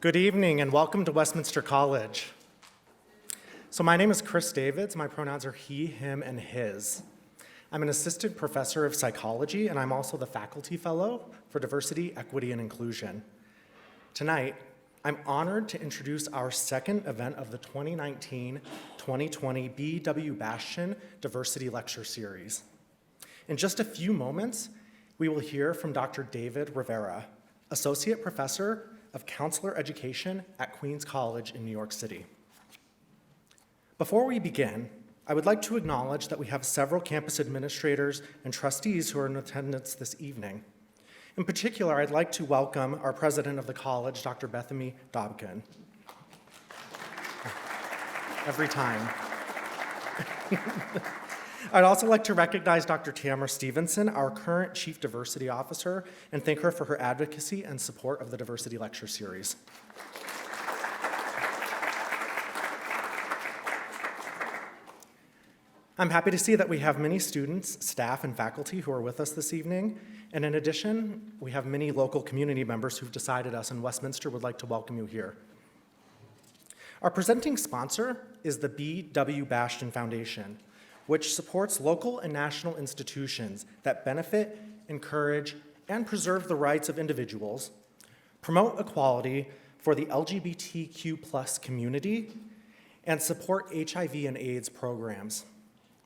Good evening and welcome to Westminster College. So my name is Chris Davids. My pronouns are he, him, and his. I'm an assistant professor of psychology and I'm also the faculty fellow for diversity, equity, and inclusion. Tonight, I'm honored to introduce our second event of the 2019-2020 B.W. Bastian Diversity Lecture Series. In just a few moments, we will hear from Dr. David Rivera, Associate Professor of Counselor Education at Queens College in New York City. Before we begin, I would like to acknowledge that we have several campus administrators and trustees who are in attendance this evening. In particular, I'd like to welcome our president of the college, Dr. Bethany Dobkin. Every time. I'd also like to recognize Dr. Tamara Stevenson, our current Chief Diversity Officer, and thank her for her advocacy and support of the Diversity Lecture Series. I'm happy to see that we have many students, staff, and faculty who are with us this evening. And in addition, we have many local community members who've decided us in Westminster would like to welcome you here. Our presenting sponsor is the B.W. Bastian Foundation, which supports local and national institutions that benefit, encourage, and preserve the rights of individuals, promote equality for the LGBTQ+ community, and support HIV and AIDS programs.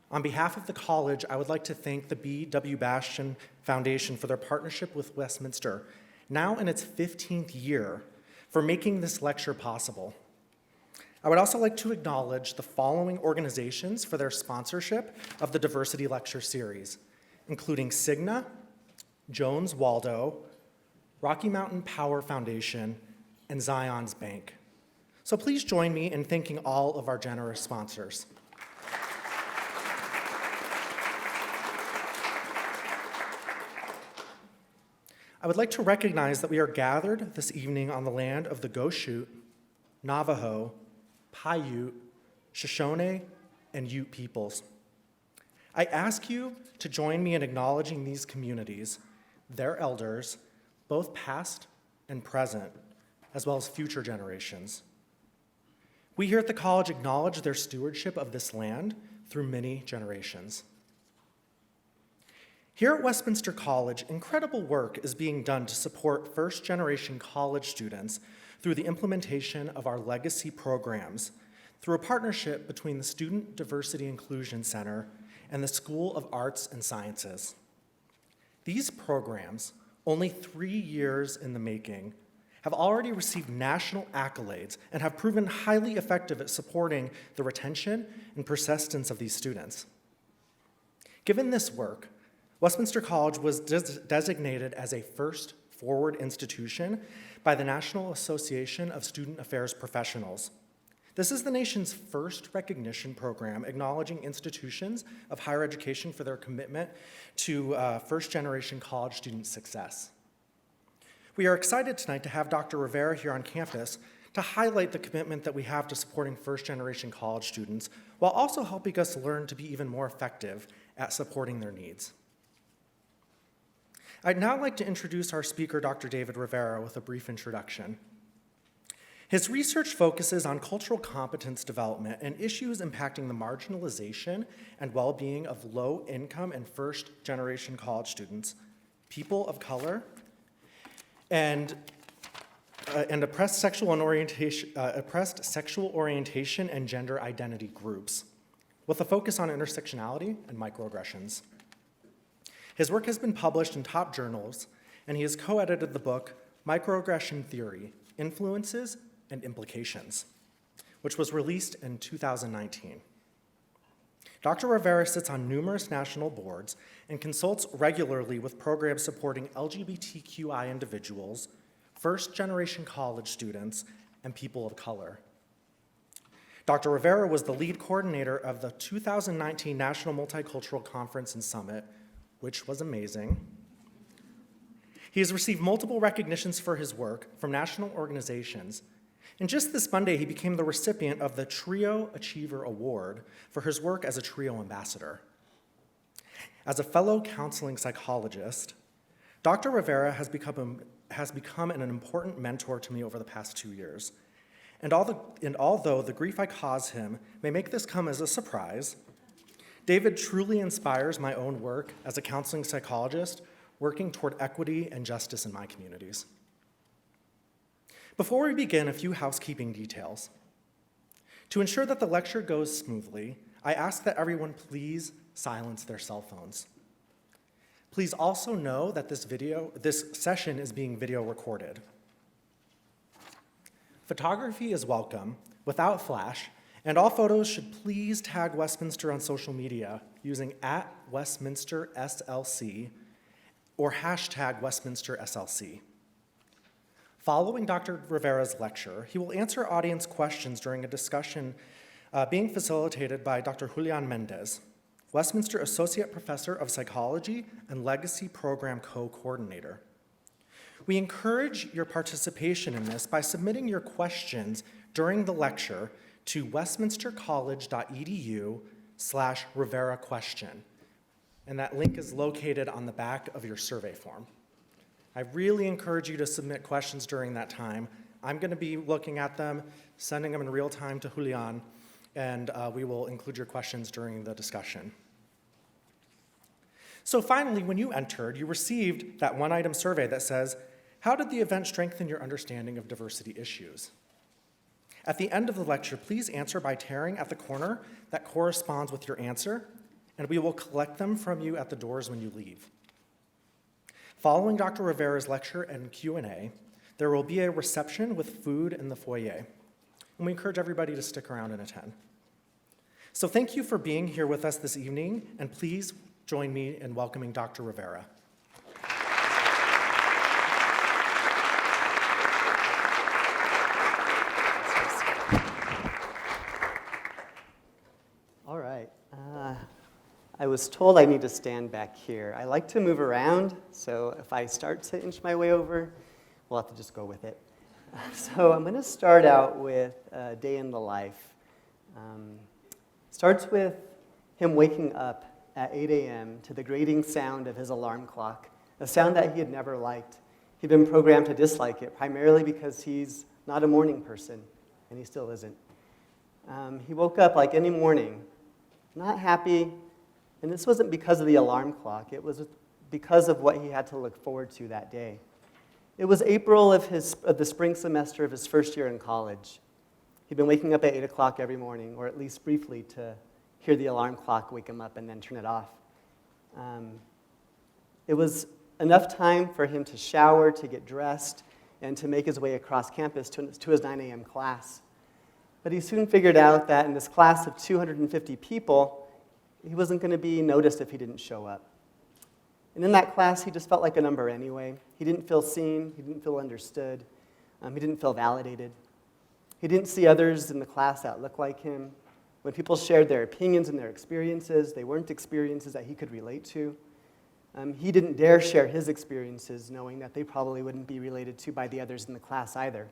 On behalf of the college, I would like to thank the B.W. Bastian Foundation for their partnership with Westminster, now in its 15th year, for making this lecture possible. I would also like to acknowledge the following organizations for their sponsorship of the Diversity Lecture Series, including Cigna, Jones Waldo, Rocky Mountain Power Foundation, and Zion's Bank. So please join me in thanking all of our generous sponsors. I would like to recognize that we are gathered this evening on the land of the Goshute, Navajo, Paiute, Shoshone, and Ute peoples. I ask you to join me in acknowledging these communities, their elders, both past and present, as well as future generations. We here at the college acknowledge their stewardship of this land through many generations. Here at Westminster College, incredible work is being done to support first-generation college students through the implementation of our legacy programs through a partnership between the Student Diversity Inclusion Center and the School of Arts and Sciences. These programs, only 3 years in the making, have already received national accolades and have proven highly effective at supporting the retention and persistence of these students. Given this work, Westminster College was designated as a First Forward institution by the National Association of Student Affairs Professionals. This is the nation's first recognition program acknowledging institutions of higher education for their commitment to first-generation college student success. We are excited tonight to have Dr. Rivera here on campus to highlight the commitment that we have to supporting first-generation college students while also helping us learn to be even more effective at supporting their needs. I'd now like to introduce our speaker, Dr. David Rivera, with a brief introduction. His research focuses on cultural competence development and issues impacting the marginalization and well-being of low-income and first-generation college students, people of color, and oppressed sexual orientation and gender identity groups, with a focus on intersectionality and microaggressions. His work has been published in top journals, and he has co-edited the book Microaggression Theory, Influences and Implications, which was released in 2019. Dr. Rivera sits on numerous national boards and consults regularly with programs supporting LGBTQI individuals, first-generation college students, and people of color. Dr. Rivera was the lead coordinator of the 2019 National Multicultural Conference and Summit, which was amazing. He has received multiple recognitions for his work from national organizations, and just this Monday, he became the recipient of the Trio Achiever Award for his work as a Trio ambassador. As a fellow counseling psychologist, Dr. Rivera has become has become an important mentor to me over the past 2 years. And although the grief I cause him may make this come as a surprise, David truly inspires my own work as a counseling psychologist working toward equity and justice in my communities. Before we begin, a few housekeeping details. To ensure that the lecture goes smoothly, I ask that everyone please silence their cell phones. Please also know that this session is being video recorded. Photography is welcome, without flash, and all photos should please tag Westminster on social media using @WestminsterSLC or hashtag WestminsterSLC. Following Dr. Rivera's lecture, he will answer audience questions during a discussion being facilitated by Dr. Julio Mendez, Westminster Associate Professor of Psychology and Legacy Program Co-Coordinator. We encourage your participation in this by submitting your questions during the lecture to westminstercollege.edu/Rivera question. And that link is located on the back of your survey form. I really encourage you to submit questions during that time. I'm going to be looking at them, sending them in real time to Julian, and we will include your questions during the discussion. So finally, when you entered, you received that one-item survey that says, how did the event strengthen your understanding of diversity issues? At the end of the lecture, please answer by tearing at the corner that corresponds with your answer, and we will collect them from you at the doors when you leave. Following Dr. Rivera's lecture and Q&A, there will be a reception with food in the foyer, and we encourage everybody to stick around and attend. So thank you for being here with us this evening, and please join me in welcoming Dr. Rivera. All right. I was told I need to stand back here. I like to move around, so if I start to inch my way over, we'll have to just go with it. So I'm going to start out with a day in the life. Starts with him waking up at 8 a.m. to the grating sound of his alarm clock, a sound that he had never liked. He'd been programmed to dislike it, primarily because he's not a morning person, and he still isn't. He woke up like any morning, not happy, and this wasn't because of the alarm clock. It was because of what he had to look forward to that day. It was April of the spring semester of his first year in college. He'd been waking up at 8 o'clock every morning, or at least briefly, to hear the alarm clock wake him up and then turn it off. It was enough time for him to shower, to get dressed, and to make his way across campus to his 9 a.m. class. But he soon figured out that in this class of 250 people, he wasn't going to be noticed if he didn't show up. And in that class, he just felt like a number anyway. He didn't feel seen. He didn't feel understood. He didn't feel validated. He didn't see others in the class that looked like him. When people shared their opinions and their experiences, they weren't experiences that he could relate to. He didn't dare share his experiences, knowing that they probably wouldn't be related to by the others in the class either.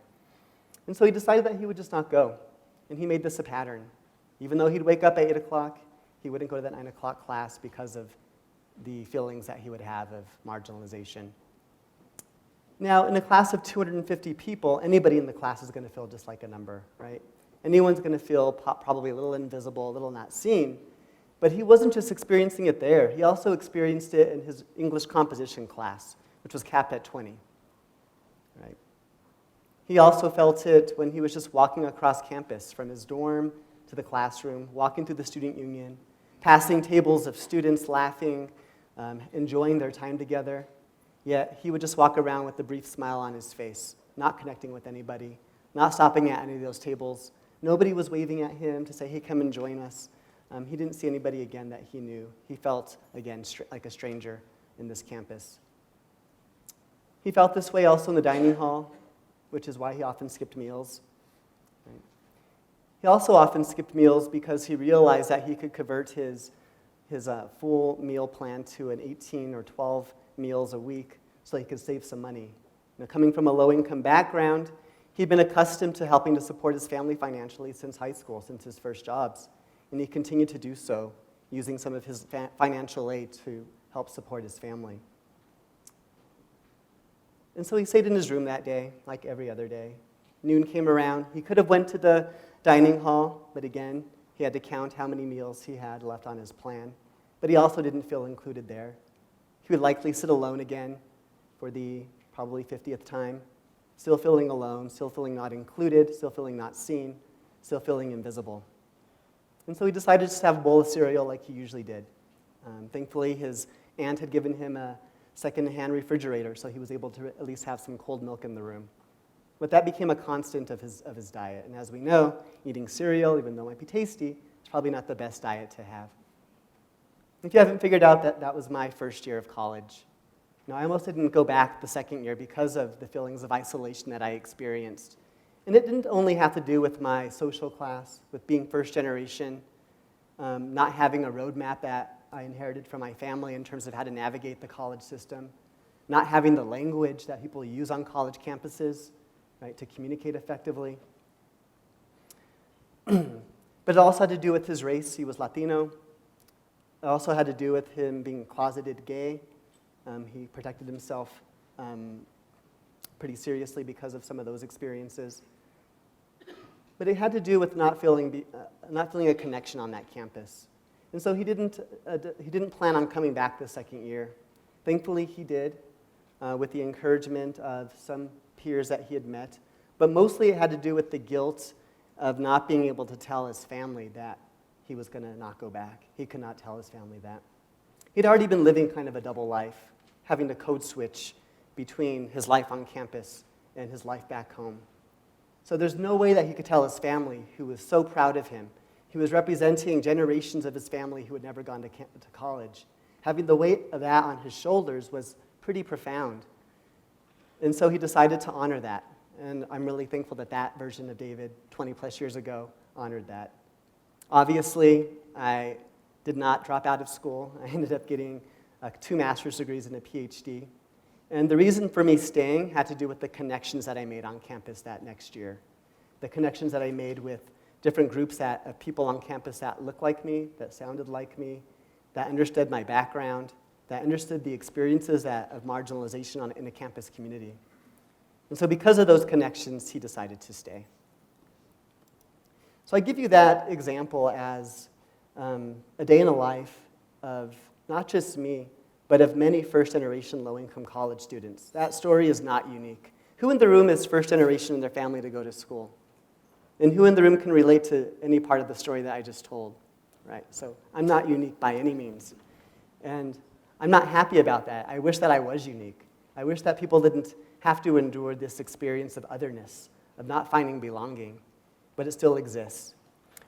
And so he decided that he would just not go. And he made this a pattern. Even though he'd wake up at 8 o'clock, he wouldn't go to that 9 o'clock class because of the feelings that he would have of marginalization. Now, in a class of 250 people, anybody in the class is going to feel just like a number, right? Anyone's going to feel probably a little invisible, a little not seen. But he wasn't just experiencing it there. He also experienced it in his English composition class, which was capped at 20, right? He also felt it when he was just walking across campus from his dorm to the classroom, walking through the student union, passing tables of students laughing, enjoying their time together. Yet he would just walk around with a brief smile on his face, not connecting with anybody, not stopping at any of those tables. Nobody was waving at him to say, hey, come and join us. He didn't see anybody again that he knew. He felt, again, like a stranger in this campus. He felt this way also in the dining hall, which is why he often skipped meals. Right? He also often skipped meals because he realized that he could convert his full meal plan to an 18 or 12 meals a week so he could save some money. Coming from a low-income background, he'd been accustomed to helping to support his family financially since high school, since his first jobs. And he continued to do so, using some of his financial aid to help support his family. And so he stayed in his room that day, like every other day. Noon came around. He could have went to the dining hall, but again, he had to count how many meals he had left on his plan. But he also didn't feel included there. He would likely sit alone again for the probably 50th time, still feeling alone, still feeling not included, still feeling not seen, still feeling invisible. And so he decided just to have a bowl of cereal like he usually did. Thankfully, his aunt had given him a second-hand refrigerator, so he was able to at least have some cold milk in the room. But that became a constant of his diet. And as we know, eating cereal, even though it might be tasty, is probably not the best diet to have. If you haven't figured out that was my first year of college. I almost didn't go back the second year because of the feelings of isolation that I experienced. And it didn't only have to do with my social class, with being first generation, not having a roadmap that I inherited from my family in terms of how to navigate the college system, not having the language that people use on college campuses, right, to communicate effectively. But it also had to do with his race. He was Latino. It also had to do with him being closeted gay. He protected himself pretty seriously because of some of those experiences. But it had to do with not feeling a connection on that campus. And so he didn't plan on coming back the second year. Thankfully, he did, with the encouragement of some peers that he had met. But mostly it had to do with the guilt of not being able to tell his family that he was going to not go back. He could not tell his family that. He'd already been living kind of a double life, having to code switch between his life on campus and his life back home. So there's no way that he could tell his family, who was so proud of him. He was representing generations of his family who had never gone to college. Having the weight of that on his shoulders was pretty profound. And so he decided to honor that. And I'm really thankful that that version of David, 20 plus years ago, honored that. Obviously, I did not drop out of school. I ended up getting 2 master's degrees and a PhD. And the reason for me staying had to do with the connections that I made on campus that next year. The connections that I made with different groups of people on campus that looked like me, that sounded like me, that understood my background, that understood the experiences of marginalization in a campus community. And so because of those connections, he decided to stay. So I give you that example as a day in the life of not just me, but of many first-generation low-income college students. That story is not unique. Who in the room is first-generation in their family to go to school? And who in the room can relate to any part of the story that I just told? Right? So I'm not unique by any means. And I'm not happy about that. I wish that I was unique. I wish that people didn't have to endure this experience of otherness, of not finding belonging, but it still exists.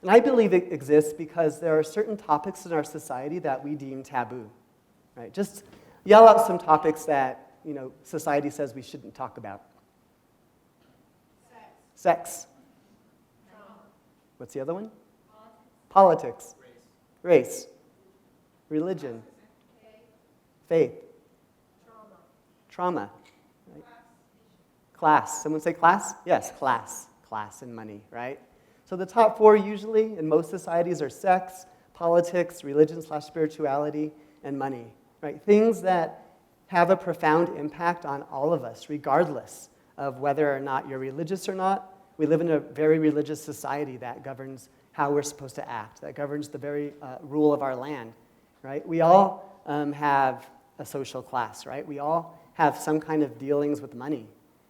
And I believe it exists because there are certain topics in our society that we deem taboo. Right? Just yell out some topics that society says we shouldn't talk about. Sex. Trauma. What's the other one? Politics. Politics. Race. Religion. Faith. Trauma. Right? Class. Someone say class? Yes, class. Class and money, right? So the top 4 usually in most societies are sex, politics, religion/spirituality, and money. Right? Things that have a profound impact on all of us, regardless of whether or not you're religious or not. We live in a very religious society that governs how we're supposed to act, that governs the very rule of our land. Right? We all have a social class, right? We all have some kind of dealings with money.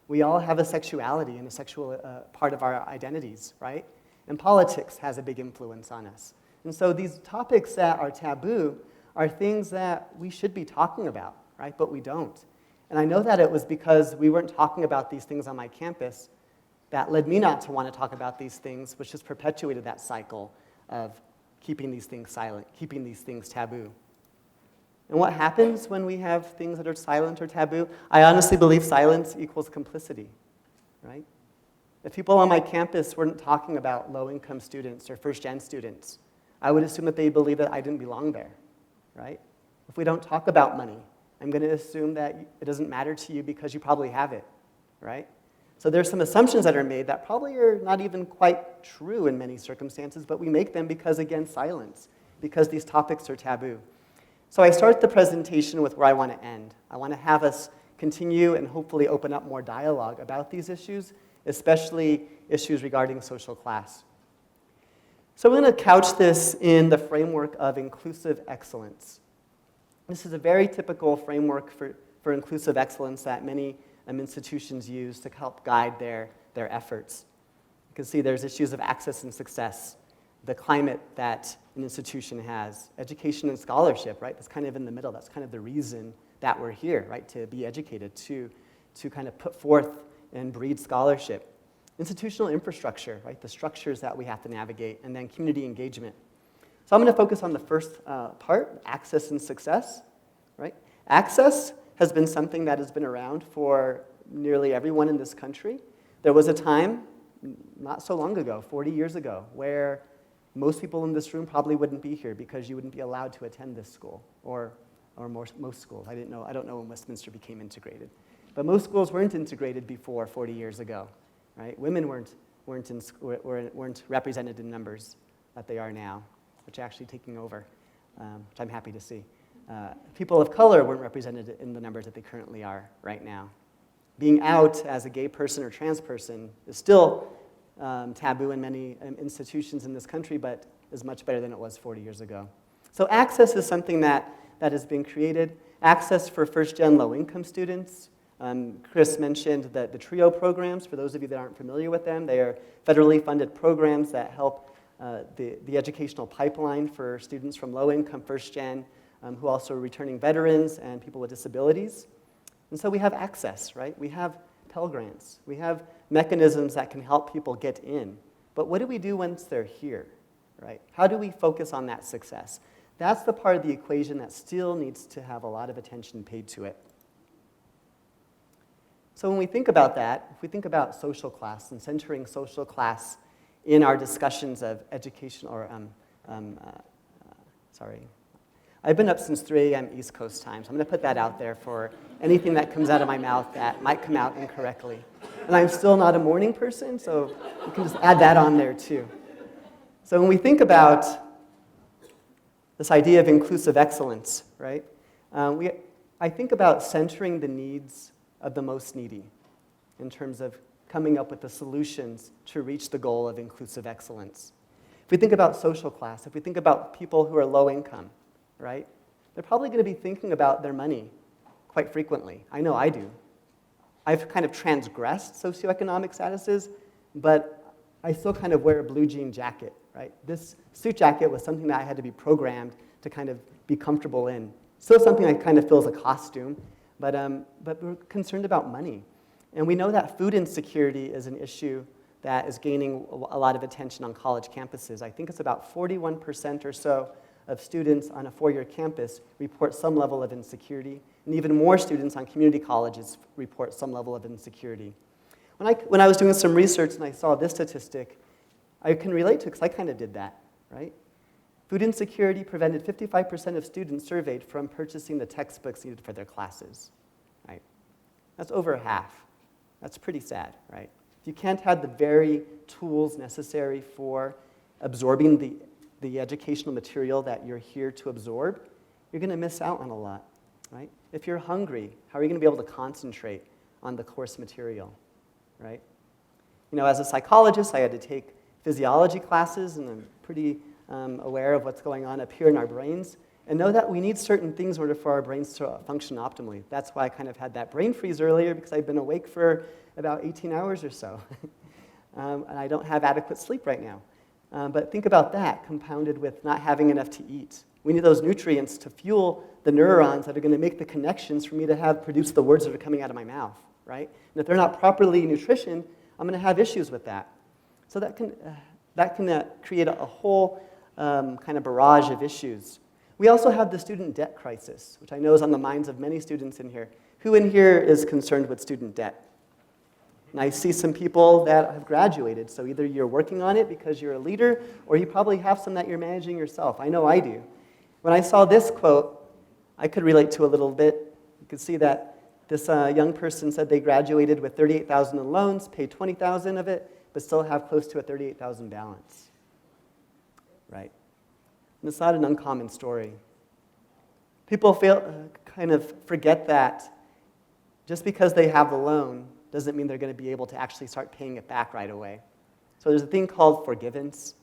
We all have a sexuality and a sexual part of our identities, right? And politics has a big influence on us. And so these topics that are taboo are things that we should be talking about, right? But we don't. And I know that it was because we weren't talking about these things on my campus that led me not to want to talk about these things, which just perpetuated that cycle of keeping these things silent, keeping these things taboo. And what happens when we have things that are silent or taboo? I honestly believe silence equals complicity, right? If people on my campus weren't talking about low-income students or first-gen students, I would assume that they believe that I didn't belong there, right? If we don't talk about money, I'm going to assume that it doesn't matter to you because you probably have it, right? So there's some assumptions that are made that probably are not even quite true in many circumstances, but we make them because, again, silence, because these topics are taboo. So I start the presentation with where I want to end. I want to have us continue and hopefully open up more dialogue about these issues, especially issues regarding social class. So we're going to couch this in the framework of inclusive excellence. This is a very typical framework for inclusive excellence that many institutions use to help guide their efforts. You can see there's issues of access and success, the climate that an institution has, education and scholarship, right? That's kind of in the middle. That's kind of the reason that we're here, right? To be educated, to kind of put forth and breed scholarship. Institutional infrastructure, right? The structures that we have to navigate, and then community engagement. So I'm going to focus on the first part, access and success, right? Access has been something that has been around for nearly everyone in this country. There was a time, not so long ago, 40 years ago, where most people in this room probably wouldn't be here because you wouldn't be allowed to attend this school, or most schools. I don't know when Westminster became integrated. But most schools weren't integrated before 40 years ago, right? Women weren't represented in numbers that they are now, which are actually taking over, which I'm happy to see. People of color weren't represented in the numbers that they currently are right now. Being out as a gay person or trans person is still taboo in many institutions in this country, but is much better than it was 40 years ago. So access is something that has been created. Access for first-gen low-income students. Chris mentioned the TRIO programs. For those of you that aren't familiar with them, they are federally funded programs that help the educational pipeline for students from low-income first-gen, who also are returning veterans and people with disabilities. And so we have access, right? We have Pell Grants. We have mechanisms that can help people get in. But what do we do once they're here, right? How do we focus on that success? That's the part of the equation that still needs to have a lot of attention paid to it. So when we think about that, if we think about social class and centering social class in our discussions of education, or I've been up since 3 a.m. East Coast time, so I'm going to put that out there for anything that comes out of my mouth that might come out incorrectly. And I'm still not a morning person, so you can just add that on there too. So when we think about this idea of inclusive excellence, right, I think about centering the needs of the most needy in terms of coming up with the solutions to reach the goal of inclusive excellence. If we think about social class, if we think about people who are low income, right, they're probably going to be thinking about their money quite frequently. I know I do. I've kind of transgressed socioeconomic statuses, but I still kind of wear a blue jean jacket, right? This suit jacket was something that I had to be programmed to kind of be comfortable in. Still something that kind of feels a costume, but we're concerned about money. And we know that food insecurity is an issue that is gaining a lot of attention on college campuses. I think it's about 41% or so of students on a 4-year campus report some level of insecurity, and even more students on community colleges report some level of insecurity. When I was doing some research and I saw this statistic, I can relate to it because I kind of did that, right? Food insecurity prevented 55% of students surveyed from purchasing the textbooks needed for their classes, right? That's over half. That's pretty sad, right? If you can't have the very tools necessary for absorbing the educational material that you're here to absorb, you're going to miss out on a lot, right? If you're hungry, how are you going to be able to concentrate on the course material, right? You know, as a psychologist, I had to take physiology classes, and I'm pretty aware of what's going on up here in our brains, and know that we need certain things in order for our brains to function optimally. That's why I kind of had that brain freeze earlier, because I've been awake for about 18 hours or so, and I don't have adequate sleep right now. But think about that, compounded with not having enough to eat. We need those nutrients to fuel the neurons that are going to make the connections for me to produce the words that are coming out of my mouth, right? And if they're not properly nutritioned, I'm going to have issues with that. So that can create a whole kind of barrage of issues. We also have the student debt crisis, which I know is on the minds of many students in here. Who in here is concerned with student debt? And I see some people that have graduated, so either you're working on it because you're a leader, or you probably have some that you're managing yourself. I know I do. When I saw this quote, I could relate to a little bit. You could see that this young person said they graduated with $38,000 in loans, paid $20,000 of it, but still have close to a $38,000 balance, right? And it's not an uncommon story. People kind of forget that just because they have the loan doesn't mean they're going to be able to actually start paying it back right away. So there's a thing called forbearance,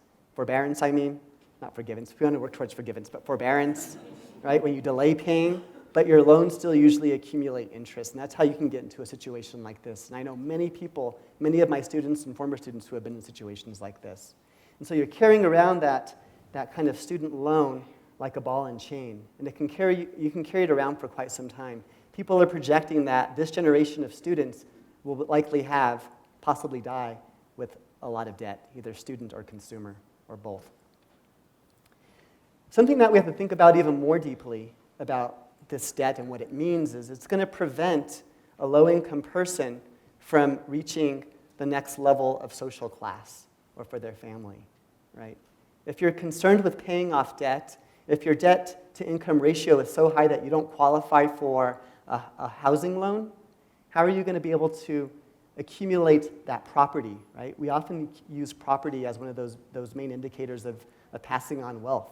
not forgiveness, we want to work towards forgiveness, but forbearance, right? When you delay paying, but your loans still usually accumulate interest, and that's how you can get into a situation like this. And I know many people, many of my students and former students who have been in situations like this. And so you're carrying around that kind of student loan like a ball and chain, and you can carry it around for quite some time. People are projecting that this generation of students will likely possibly die with a lot of debt, either student or consumer, or both. Something that we have to think about even more deeply about this debt and what it means is it's going to prevent a low-income person from reaching the next level of social class or for their family, right? If you're concerned with paying off debt, if your debt-to-income ratio is so high that you don't qualify for a housing loan, how are you going to be able to accumulate that property, right? We often use property as one of those main indicators of passing on wealth,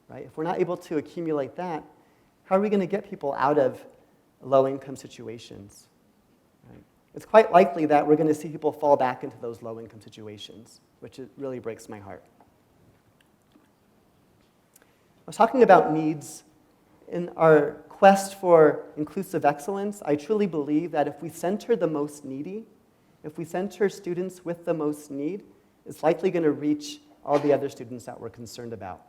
right? If we're not able to accumulate that, how are we going to get people out of low-income situations, right? It's quite likely that we're going to see people fall back into those low-income situations, which really breaks my heart. I was talking about needs. In our quest for inclusive excellence, I truly believe that if we center the most needy, if we center students with the most need, it's likely going to reach all the other students that we're concerned about.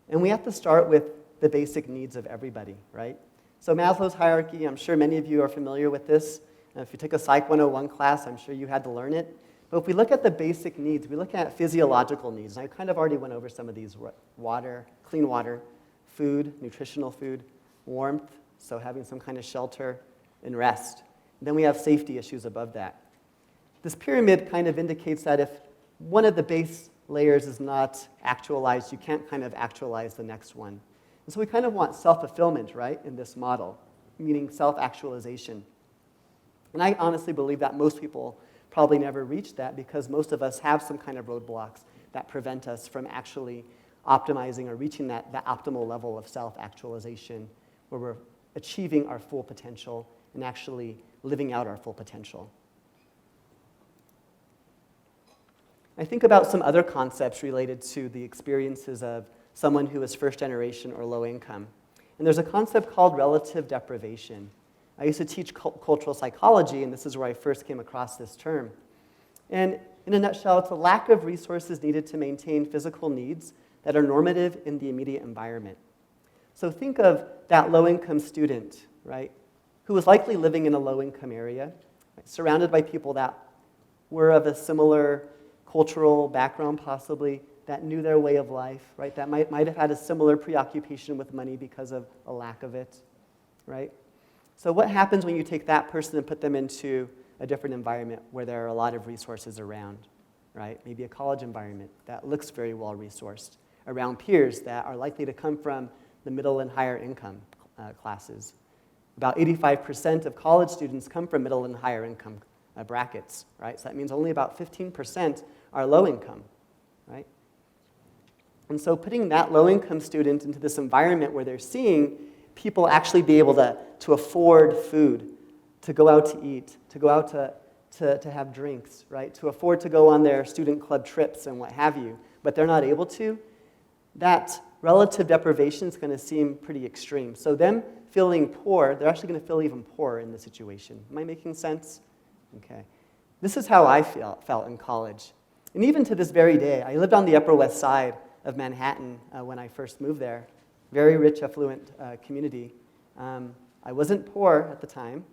And we have to start with the basic needs of everybody, right? So Maslow's hierarchy, I'm sure many of you are familiar with this. And if you took a Psych 101 class, I'm sure you had to learn it. But if we look at the basic needs, we look at physiological needs. And I kind of already went over some of these: water, clean water, food, nutritional food, warmth, so having some kind of shelter, and rest. And then we have safety issues above that. This pyramid kind of indicates that if one of the base layers is not actualized, you can't kind of actualize the next one. And so we kind of want self-fulfillment, right, in this model, meaning self-actualization. And I honestly believe that most people probably never reach that because most of us have some kind of roadblocks that prevent us from actually optimizing or reaching that optimal level of self-actualization where we're achieving our full potential and actually living out our full potential. I think about some other concepts related to the experiences of someone who is first generation or low income. And there's a concept called relative deprivation. I used to teach cultural psychology, and this is where I first came across this term. And in a nutshell, it's a lack of resources needed to maintain physical needs that are normative in the immediate environment. So think of that low-income student, right, who was likely living in a low-income area, right, surrounded by people that were of a similar cultural background, possibly, that knew their way of life, right, that might have had a similar preoccupation with money because of a lack of it, right? So what happens when you take that person and put them into a different environment where there are a lot of resources around, right? Maybe a college environment that looks very well resourced, around peers that are likely to come from the middle and higher income classes. About 85% of college students come from middle and higher income brackets, right? So that means only about 15% are low income, right? And so putting that low income student into this environment where they're seeing people actually be able to afford food, to go out to eat, to go out to have drinks, right? To afford to go on their student club trips and what have you, but they're not able to, that relative deprivation is going to seem pretty extreme. So them feeling poor, they're actually going to feel even poorer in the situation. Am I making sense? Okay. This is how I felt in college. And even to this very day, I lived on the Upper West Side of Manhattan when I first moved there. Very rich, affluent community. I wasn't poor at the time,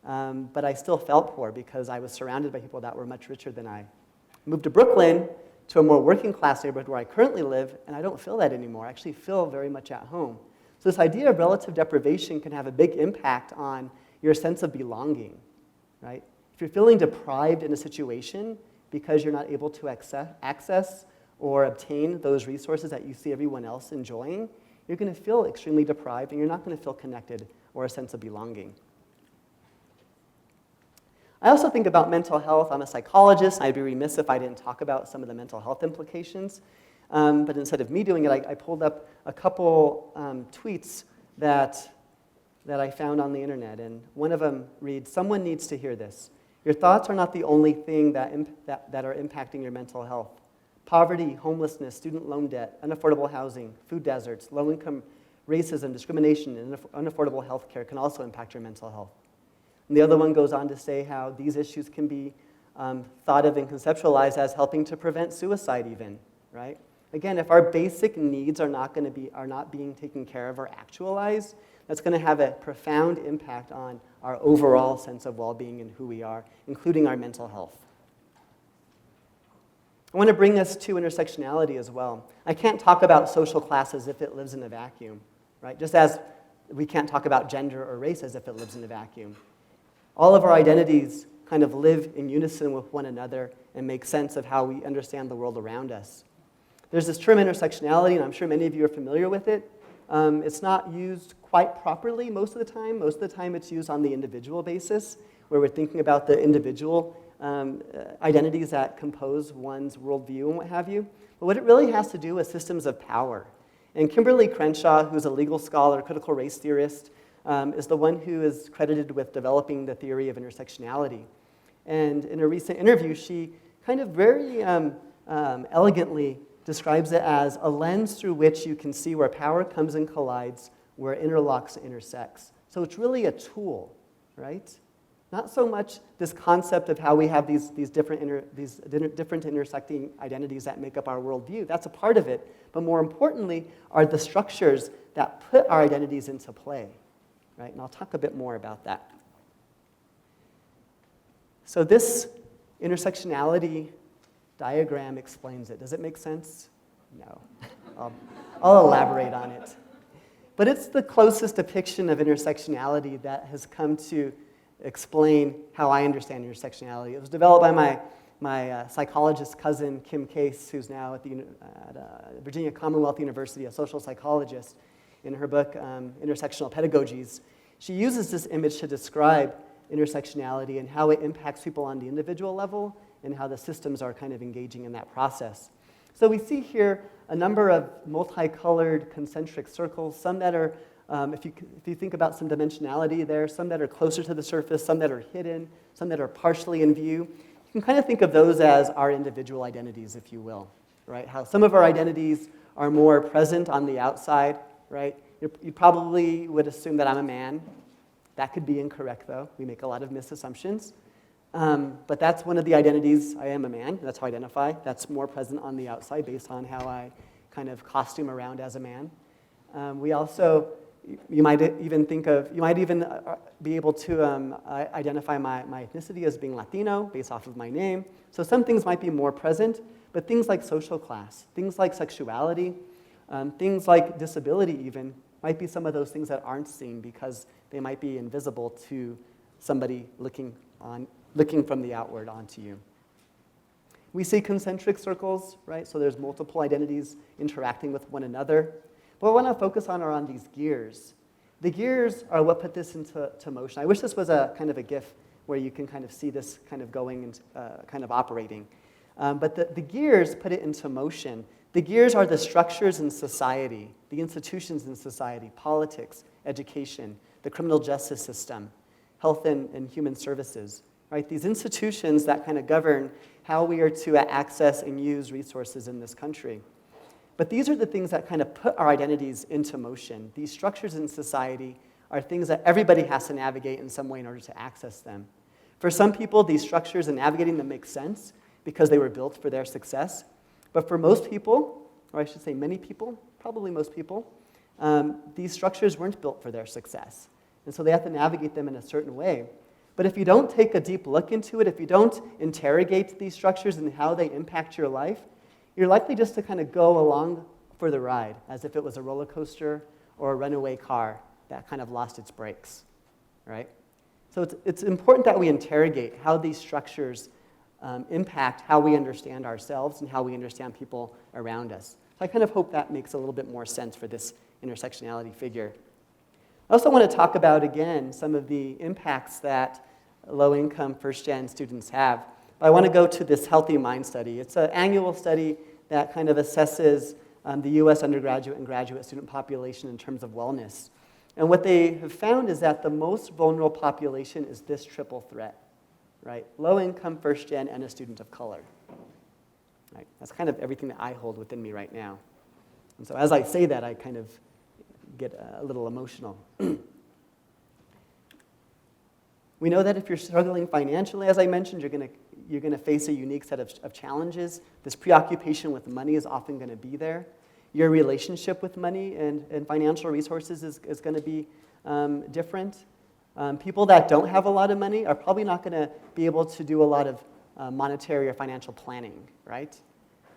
but I still felt poor because I was surrounded by people that were much richer than I. Moved to Brooklyn, to a more working class neighborhood where I currently live, and I don't feel that anymore. I actually feel very much at home. So this idea of relative deprivation can have a big impact on your sense of belonging, right? If you're feeling deprived in a situation because you're not able to access or obtain those resources that you see everyone else enjoying, you're going to feel extremely deprived, and you're not going to feel connected or a sense of belonging. I also think about mental health. I'm a psychologist, and I'd be remiss if I didn't talk about some of the mental health implications. But instead of me doing it, I pulled up a couple tweets that that I found on the internet, and one of them reads, "Someone needs to hear this. Your thoughts are not the only thing that are impacting your mental health. Poverty, homelessness, student loan debt, unaffordable housing, food deserts, low-income racism, discrimination, and unaffordable health care can also impact your mental health." And the other one goes on to say how these issues can be thought of and conceptualized as helping to prevent suicide even, right? Again, if our basic needs are not being taken care of or actualized, that's going to have a profound impact on our overall sense of well-being and who we are, including our mental health. I want to bring us to intersectionality as well. I can't talk about social class as if it lives in a vacuum, right? Just as we can't talk about gender or race as if it lives in a vacuum. All of our identities kind of live in unison with one another and make sense of how we understand the world around us. There's this term intersectionality, and I'm sure many of you are familiar with it. It's not used quite properly most of the time. Most of the time it's used on the individual basis, where we're thinking about the individual identities that compose one's worldview and what have you. But what it really has to do with systems of power. And Kimberly Crenshaw, who's a legal scholar, critical race theorist, is the one who is credited with developing the theory of intersectionality. And in a recent interview, she kind of very elegantly describes it as a lens through which you can see where power comes and collides, where it interlocks and intersects. So it's really a tool, right? Not so much this concept of how we have these different intersecting identities that make up our worldview. That's a part of it. But more importantly are the structures that put our identities into play, right? And I'll talk a bit more about that. So this intersectionality diagram explains it. Does it make sense? No. I'll elaborate on it. But it's the closest depiction of intersectionality that has come to explain how I understand intersectionality. It was developed by my psychologist cousin, Kim Case, who's now at Virginia Commonwealth University, a social psychologist. In her book, Intersectional Pedagogies, she uses this image to describe intersectionality and how it impacts people on the individual level and how the systems are kind of engaging in that process. So we see here a number of multicolored concentric circles, some that are, if you think about some dimensionality there, some that are closer to the surface, some that are hidden, some that are partially in view. You can kind of think of those as our individual identities, if you will, right? How some of our identities are more present on the outside, right? You probably would assume that I'm a man. That could be incorrect, though. We make a lot of misassumptions. But that's one of the identities. I am a man. That's how I identify. That's more present on the outside based on how I kind of costume around as a man. We also, you might even be able to identify my ethnicity as being Latino based off of my name. So some things might be more present, but things like social class, things like sexuality, things like disability even, might be some of those things that aren't seen because they might be invisible to somebody looking from the outward onto you. We see concentric circles, right? So there's multiple identities interacting with one another. What I want to focus on are on these gears. The gears are what put this into motion. I wish this was a kind of a GIF where you can kind of see this kind of going and kind of operating. But the gears put it into motion. The gears are the structures in society, the institutions in society, politics, education, the criminal justice system, health and human services, right? These institutions that kind of govern how we are to access and use resources in this country. But these are the things that kind of put our identities into motion. These structures in society are things that everybody has to navigate in some way in order to access them. For some people, these structures and navigating them make sense because they were built for their success. But for most people, or I should say many people, probably most people, these structures weren't built for their success. And so they have to navigate them in a certain way. But if you don't take a deep look into it, if you don't interrogate these structures and how they impact your life, you're likely just to kind of go along for the ride as if it was a roller coaster or a runaway car that kind of lost its brakes, right? So it's important that we interrogate how these structures impact how we understand ourselves and how we understand people around us. So I kind of hope that makes a little bit more sense for this intersectionality figure. I also want to talk about, again, some of the impacts that low-income first-gen students have. But I want to go to this Healthy Mind study. It's an annual study that kind of assesses the U.S. undergraduate and graduate student population in terms of wellness. And what they have found is that the most vulnerable population is this triple threat, right? Low income, first gen, and a student of color. Right? That's kind of everything that I hold within me right now. And so as I say that, I kind of get a little emotional. We know that if you're struggling financially, as I mentioned, you're gonna face a unique set of challenges. This preoccupation with money is often gonna be there. Your relationship with money and financial resources is gonna be different. People that don't have a lot of money are probably not gonna be able to do a lot of monetary or financial planning, right?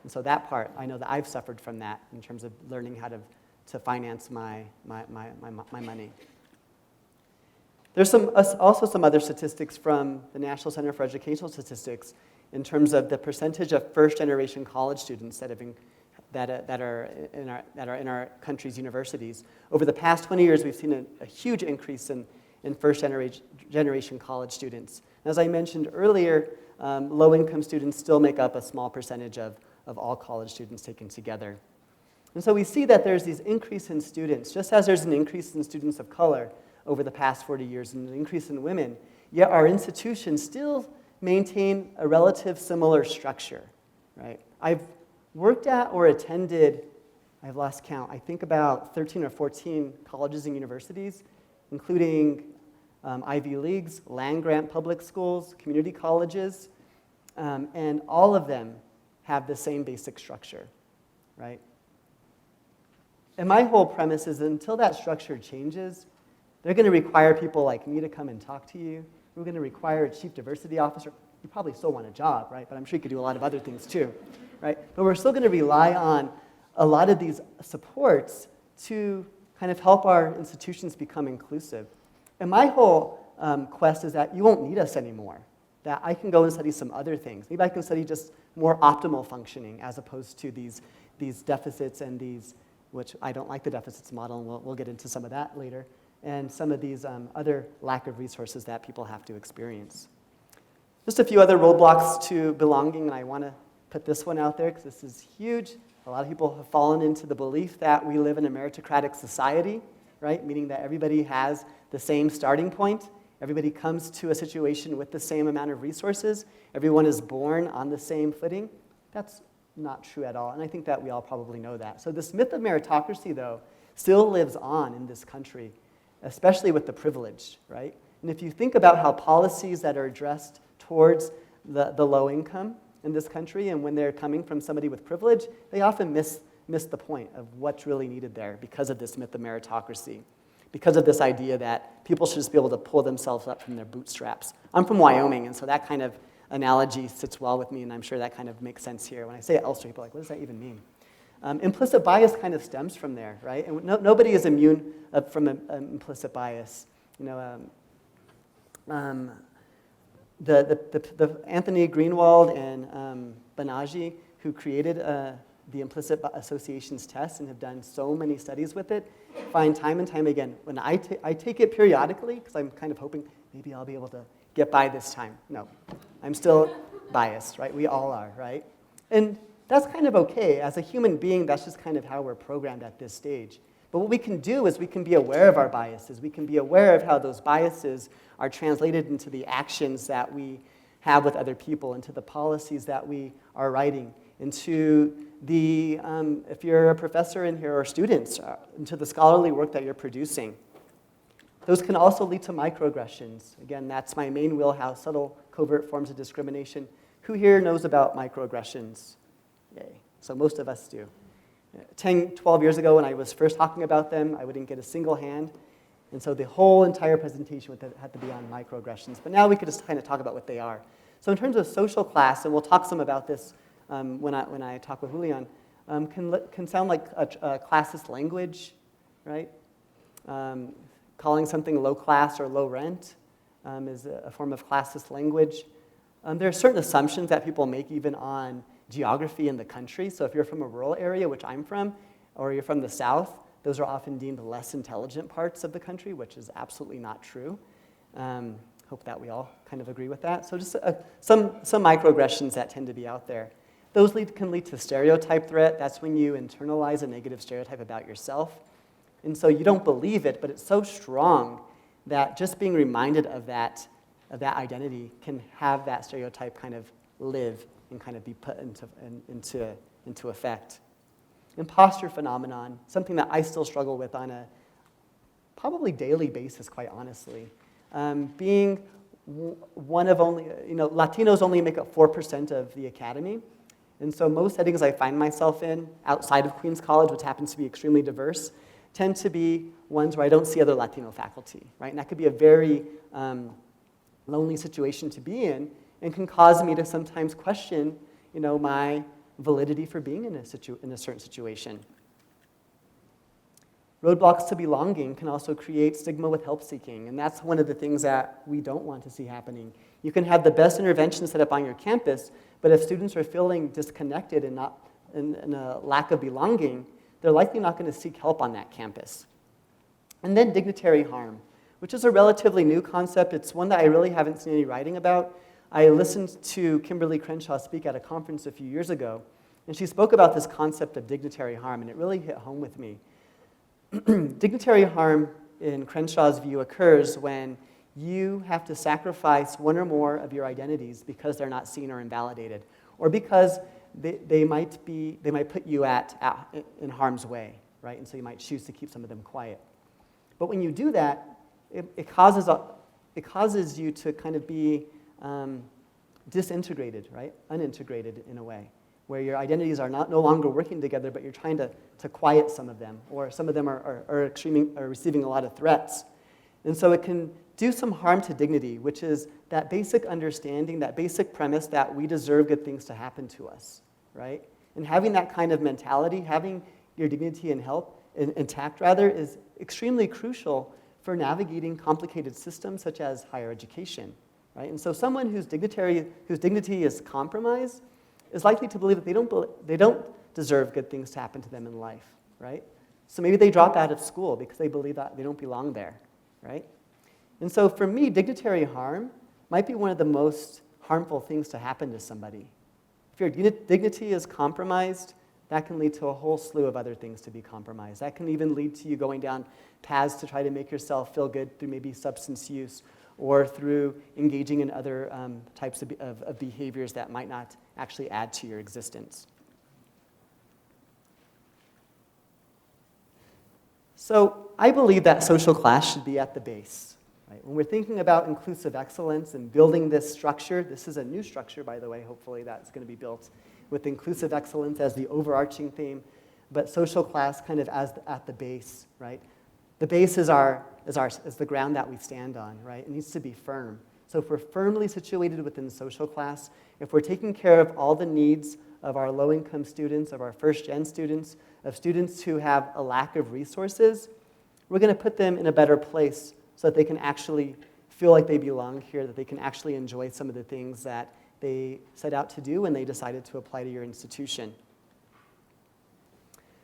And so that part, I know that I've suffered from that in terms of learning how to finance my money. There's also some other statistics from the National Center for Educational Statistics in terms of the percentage of first-generation college students that are in our country's universities. Over the past 20 years, we've seen a huge increase in first-generation college students. As I mentioned earlier, low-income students still make up a small percentage of all college students taken together. And so we see that there's this increase in students, just as there's an increase in students of color over the past 40 years and an increase in women, yet our institutions still maintain a relative similar structure, right? I've worked at or attended, I've lost count, I think about 13 or 14 colleges and universities, including Ivy Leagues, land-grant public schools, community colleges, and all of them have the same basic structure, right? And my whole premise is that until that structure changes, they're going to require people like me to come and talk to you. We're going to require a chief diversity officer. You probably still want a job, right? But I'm sure you could do a lot of other things too, right? But we're still going to rely on a lot of these supports to kind of help our institutions become inclusive. And my whole quest is that you won't need us anymore, that I can go and study some other things. Maybe I can study just more optimal functioning as opposed to these deficits and these, which I don't like the deficits model, and we'll get into some of that later, and some of these other lack of resources that people have to experience. Just a few other roadblocks to belonging, and I want to put this one out there because this is huge. A lot of people have fallen into the belief that we live in a meritocratic society, right? Meaning that everybody has the same starting point. Everybody comes to a situation with the same amount of resources. Everyone is born on the same footing. That's not true at all, and I think that we all probably know that. So this myth of meritocracy, though, still lives on in this country, especially with the privileged, right? And if you think about how policies that are addressed towards the low income in this country, and when they're coming from somebody with privilege, they often miss the point of what's really needed there because of this myth of meritocracy, because of this idea that people should just be able to pull themselves up from their bootstraps. I'm from Wyoming, and so that kind of analogy sits well with me, and I'm sure that kind of makes sense here. When I say Ulster, people are like, what does that even mean? Implicit bias kind of stems from there, right? And nobody is immune from implicit bias. You know, the Anthony Greenwald and Banaji, who created the implicit associations test and have done so many studies with it, find time and time again, when I take it periodically, because I'm kind of hoping maybe I'll be able to get by this time. No, I'm still biased, right? We all are, right? And that's kind of okay. As a human being, that's just kind of how we're programmed at this stage. But what we can do is we can be aware of our biases. We can be aware of how those biases are translated into the actions that we have with other people, into the policies that we are writing, into the, if you're a professor in here or students, into the scholarly work that you're producing. Those can also lead to microaggressions. Again, that's my main wheelhouse, subtle, covert forms of discrimination. Who here knows about microaggressions? Yay. So most of us do. 10, 12 years ago when I was first talking about them, I wouldn't get a single hand. And so the whole entire presentation had to be on microaggressions. But now we could just kind of talk about what they are. So in terms of social class, and we'll talk some about this when I talk with Julian, can sound like a classist language, right? Calling something low class or low rent is a form of classist language. There are certain assumptions that people make even on geography in the country. So if you're from a rural area, which I'm from, or you're from the South, those are often deemed less intelligent parts of the country, which is absolutely not true. Hope that we all kind of agree with that. So just some microaggressions that tend to be out there. Those can lead to stereotype threat. That's when you internalize a negative stereotype about yourself. And so you don't believe it, but it's so strong that just being reminded of that identity can have that stereotype kind of live and kind of be put into effect. Imposter phenomenon, something that I still struggle with on a probably daily basis, quite honestly. Being one of only, Latinos only make up 4% of the academy. And so most settings I find myself in, outside of Queens College, which happens to be extremely diverse, tend to be ones where I don't see other Latino faculty, right? And that could be a very lonely situation to be in and can cause me to sometimes question, my validity for being in a certain situation. Roadblocks to belonging can also create stigma with help seeking, and that's one of the things that we don't want to see happening. You can have the best intervention set up on your campus, but if students are feeling disconnected and not in a lack of belonging, they're likely not going to seek help on that campus. And then dignitary harm, which is a relatively new concept. It's one that I really haven't seen any writing about. I listened to Kimberly Crenshaw speak at a conference a few years ago, and she spoke about this concept of dignitary harm, and it really hit home with me. Dignitary harm, in Crenshaw's view, occurs when you have to sacrifice one or more of your identities because they're not seen or invalidated, or because they might put you in harm's way, right? And so you might choose to keep some of them quiet. But when you do that, it causes you to kind of be disintegrated, right? Unintegrated in a way, where your identities are no longer working together, but you're trying to quiet some of them, or some of them are receiving a lot of threats. And so it can do some harm to dignity, which is that basic understanding, that basic premise that we deserve good things to happen to us, right? And having that kind of mentality, having your dignity intact, is extremely crucial for navigating complicated systems such as higher education, right? And so someone whose dignity is compromised is likely to believe that they don't deserve good things to happen to them in life, right? So maybe they drop out of school because they believe that they don't belong there, right? And so for me, dignitary harm might be one of the most harmful things to happen to somebody. If your dignity is compromised, that can lead to a whole slew of other things to be compromised. That can even lead to you going down paths to try to make yourself feel good through maybe substance use or through engaging in other types of behaviors that might not actually add to your existence. So I believe that social class should be at the base. Right? When we're thinking about inclusive excellence and building this structure, this is a new structure, by the way, hopefully that's going to be built with inclusive excellence as the overarching theme, but social class kind of as at the base, right? The base is the ground that we stand on, right? It needs to be firm. So if we're firmly situated within social class, if we're taking care of all the needs of our low-income students, of our first-gen students, of students who have a lack of resources, we're going to put them in a better place so that they can actually feel like they belong here, that they can actually enjoy some of the things that they set out to do when they decided to apply to your institution.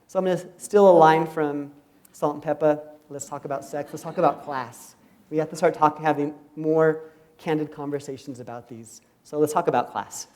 So I'm going to steal a line from Salt and Pepper. Let's talk about sex. Let's talk about class. We have to start having more candid conversations about these. So let's talk about class.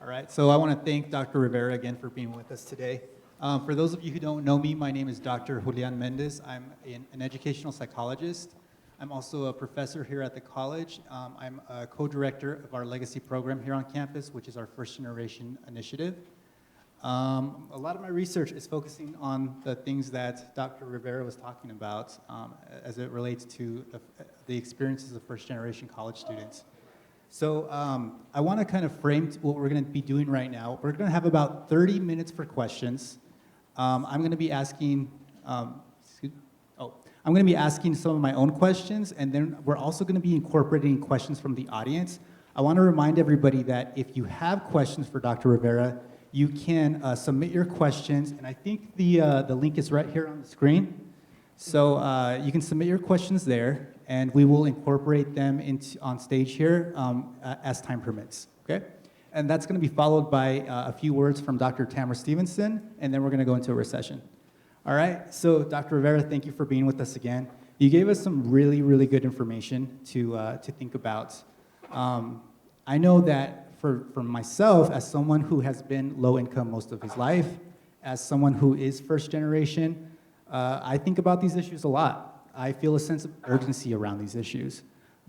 All right, so I want to thank Dr. Rivera again for being with us today. For those of you who don't know me, my name is Dr. Julio Mendez. I'm an educational psychologist. I'm also a professor here at the college. I'm a co-director of our legacy program here on campus, which is our first generation initiative. A lot of my research is focusing on the things that Dr. Rivera was talking about as it relates to the experiences of first generation college students. So I want to kind of frame what we're going to be doing right now. We're going to have about 30 minutes for questions. I'm going to be asking, I'm going to be asking some of my own questions, and then we're also going to be incorporating questions from the audience. I want to remind everybody that if you have questions for Dr. Rivera, you can submit your questions, and I think the link is right here on the screen. So you can submit your questions there, and we will incorporate them on stage here as time permits, okay? And that's going to be followed by a few words from Dr. Tamara Stevenson, and then we're going to go into a recession. All right, so Dr. Rivera, thank you for being with us again. You gave us some really, really good information to think about. I know that for myself, as someone who has been low income most of his life, as someone who is first generation, I think about these issues a lot. I feel a sense of urgency around these issues.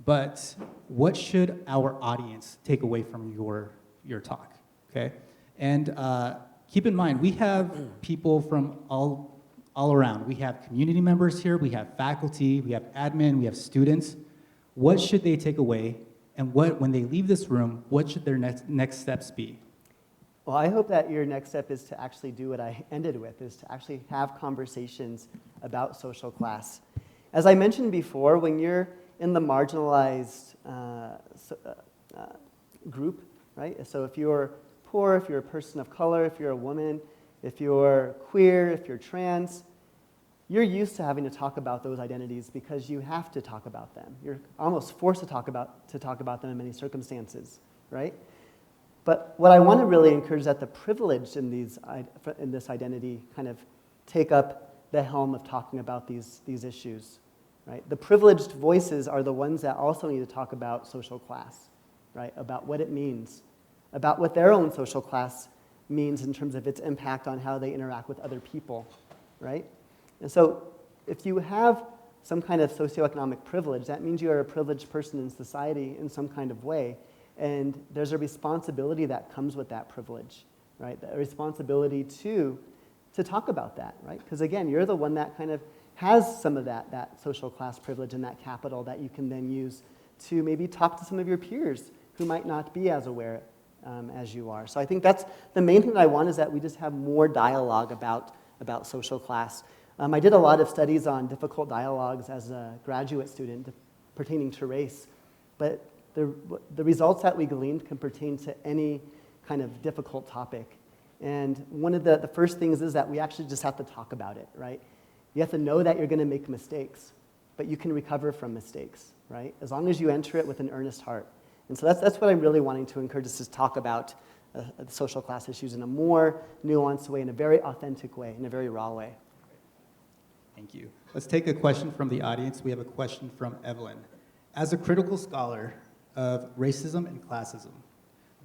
But what should our audience take away from your talk, okay? And keep in mind, we have people from all around. We have community members here, we have faculty, we have admin, we have students. What should they take away? And when they leave this room, what should their next steps be? Well, I hope that your next step is to actually do what I ended with, is to actually have conversations about social class. As I mentioned before, when you're in the marginalized group, right? So if you're poor, if you're a person of color, if you're a woman, if you're queer, if you're trans, you're used to having to talk about those identities because you have to talk about them. You're almost forced to talk about them in many circumstances, right? But what I want to really encourage is that the privileged in this identity kind of take up the helm of talking about these issues, right? The privileged voices are the ones that also need to talk about social class, right? About what it means, about what their own social class means in terms of its impact on how they interact with other people, right? And so if you have some kind of socioeconomic privilege, that means you are a privileged person in society in some kind of way, and there's a responsibility that comes with that privilege, right? A responsibility to talk about that, right? Because again, you're the one that kind of has some of that social class privilege and that capital that you can then use to maybe talk to some of your peers who might not be as aware as you are. So I think that's the main thing that I want, is that we just have more dialogue about social class. I did a lot of studies on difficult dialogues as a graduate student pertaining to race, but the results that we gleaned can pertain to any kind of difficult topic. And one of the first things is that we actually just have to talk about it, right? You have to know that you're going to make mistakes, but you can recover from mistakes, right? As long as you enter it with an earnest heart. And so that's what I'm really wanting to encourage us to talk about social class issues in a more nuanced way, in a very authentic way, in a very raw way. Thank you. Let's take a question from the audience. We have a question from Evelyn. As a critical scholar of racism and classism,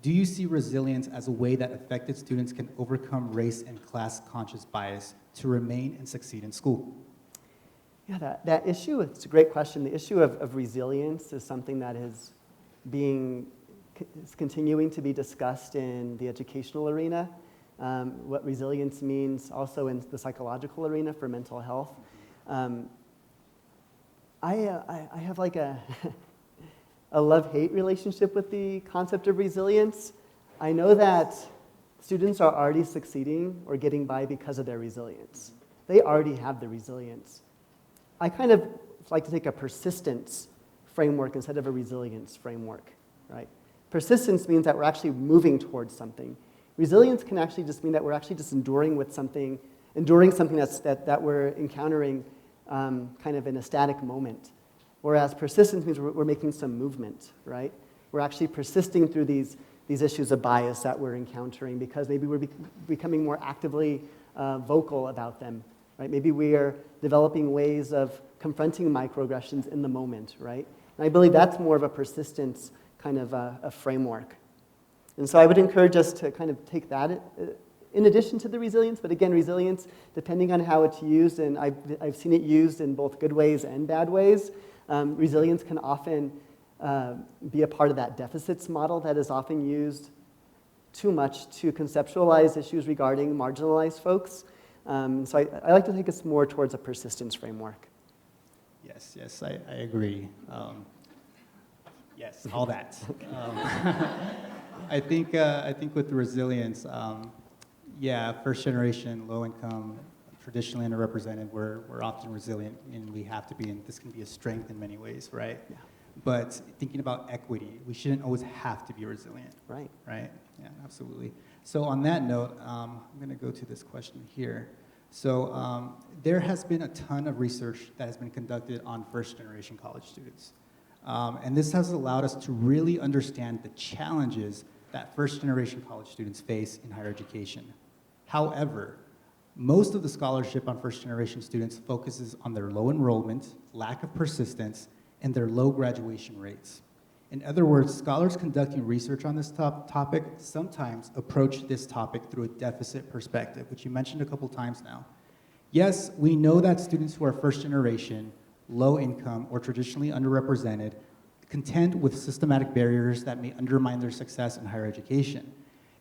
do you see resilience as a way that affected students can overcome race and class-conscious bias to remain and succeed in school? Yeah, that issue, it's a great question. The issue of resilience is something that is continuing to be discussed in the educational arena. What resilience means also in the psychological arena for mental health. I have like a love-hate relationship with the concept of resilience. I know that students are already succeeding or getting by because of their resilience. They already have the resilience. I kind of like to take a persistence framework instead of a resilience framework, right? Persistence means that we're actually moving towards something. Resilience can actually just mean that we're actually just enduring something that we're encountering kind of in a static moment. Whereas persistence means we're making some movement, right? We're actually persisting through these issues of bias that we're encountering because maybe we're becoming more actively vocal about them, right? Maybe we are developing ways of confronting microaggressions in the moment, right? And I believe that's more of a persistence kind of a framework. And so I would encourage us to kind of take that in addition to the resilience, but again, resilience, depending on how it's used, and I've seen it used in both good ways and bad ways, resilience can often be a part of that deficits model that is often used too much to conceptualize issues regarding marginalized folks. So I like to take us more towards a persistence framework. Yes, I agree. Yes, all that. I think with the resilience, first generation, low income, traditionally underrepresented, we're often resilient, and we have to be, and this can be a strength in many ways, right? Yeah. But thinking about equity, we shouldn't always have to be resilient. Right. Right? Yeah, absolutely. So on that note, I'm going to go to this question here. So there has been a ton of research that has been conducted on first-generation college students. And this has allowed us to really understand the challenges that first-generation college students face in higher education. However, Most of the scholarship on first-generation students focuses on their low enrollment, lack of persistence, and their low graduation rates. In other words, scholars conducting research on this topic sometimes approach this topic through a deficit perspective, which you mentioned a couple times now. Yes, we know that students who are first generation, low income, or traditionally underrepresented contend with systematic barriers that may undermine their success in higher education.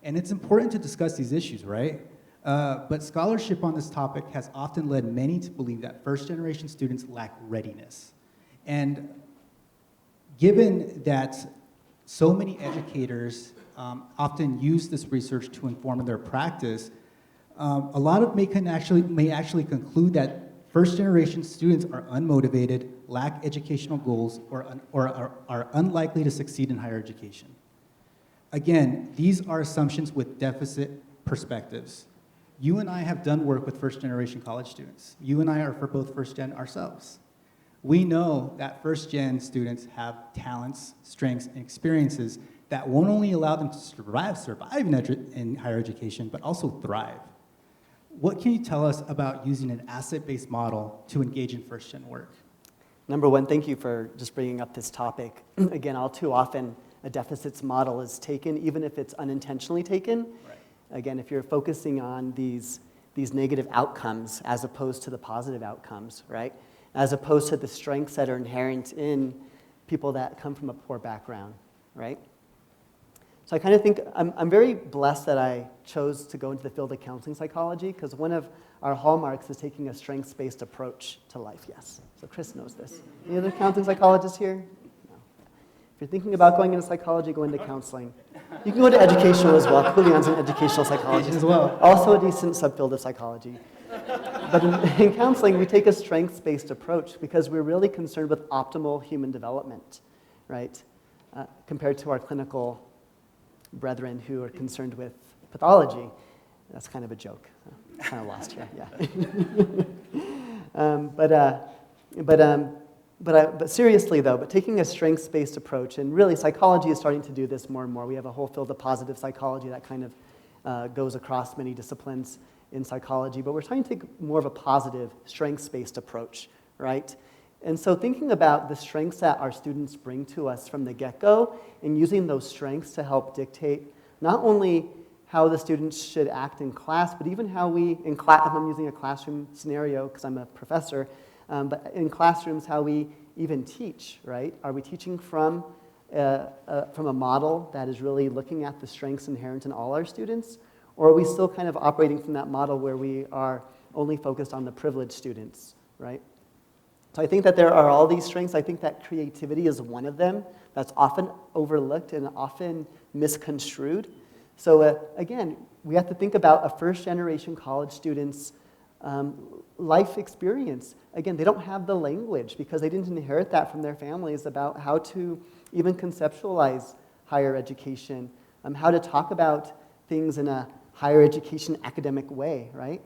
And it's important to discuss these issues, right? But scholarship on this topic has often led many to believe that first generation students lack readiness. And given that so many educators often use this research to inform their practice, a lot of may actually conclude that first-generation students are unmotivated, lack educational goals, or are unlikely to succeed in higher education. Again, these are assumptions with deficit perspectives. You and I have done work with first-generation college students. You and I are for both first-gen ourselves. We know that first-gen students have talents, strengths, and experiences that won't only allow them to survive in higher education, but also thrive. What can you tell us about using an asset-based model to engage in first-gen work? Number one, thank you for just bringing up this topic. Again, all too often, a deficits model is taken, even if it's unintentionally taken. Right. Again, if you're focusing on these negative outcomes as opposed to the positive outcomes, right? As opposed to the strengths that are inherent in people that come from a poor background, right? So I kind of think I'm very blessed that I chose to go into the field of counseling psychology, because one of our hallmarks is taking a strengths-based approach to life, yes. So Chris knows this. Any other counseling psychologists here? No. If you're thinking about going into psychology, go into counseling. You can go to educational as well. Julian's an educational psychologist as well. Also a decent subfield of psychology. But in counseling, we take a strengths-based approach because we're really concerned with optimal human development, right? Compared to our clinical brethren who are concerned with pathology. That's kind of a joke. Kind of lost here, yeah. But seriously though, but taking a strengths-based approach, and really psychology is starting to do this more and more. We have a whole field of positive psychology that kind of goes across many disciplines in psychology, but we're trying to take more of a positive strengths-based approach, right? And so thinking about the strengths that our students bring to us from the get-go and using those strengths to help dictate not only how the students should act in class, but even how we, in class, if I'm using a classroom scenario because I'm a professor, but in classrooms, how we even teach, right? Are we teaching from a model that is really looking at the strengths inherent in all our students? Or are we still kind of operating from that model where we are only focused on the privileged students, right? So I think that there are all these strengths. I think that creativity is one of them that's often overlooked and often misconstrued. So again, we have to think about a first-generation college student's life experience. Again, they don't have the language because they didn't inherit that from their families about how to even conceptualize higher education, how to talk about things in a higher education academic way, right?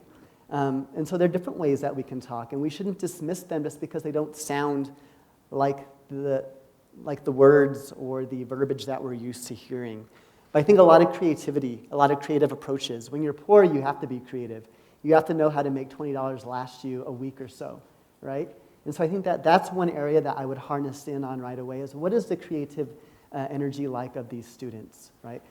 And so there are different ways that we can talk, and we shouldn't dismiss them just because they don't sound like the words or the verbiage that we're used to hearing. But I think a lot of creativity, a lot of creative approaches. When you're poor, you have to be creative. You have to know how to make $20 last you a week or so, right? And so I think that that's one area that I would harness in on right away is what is the creative energy like of these students, right?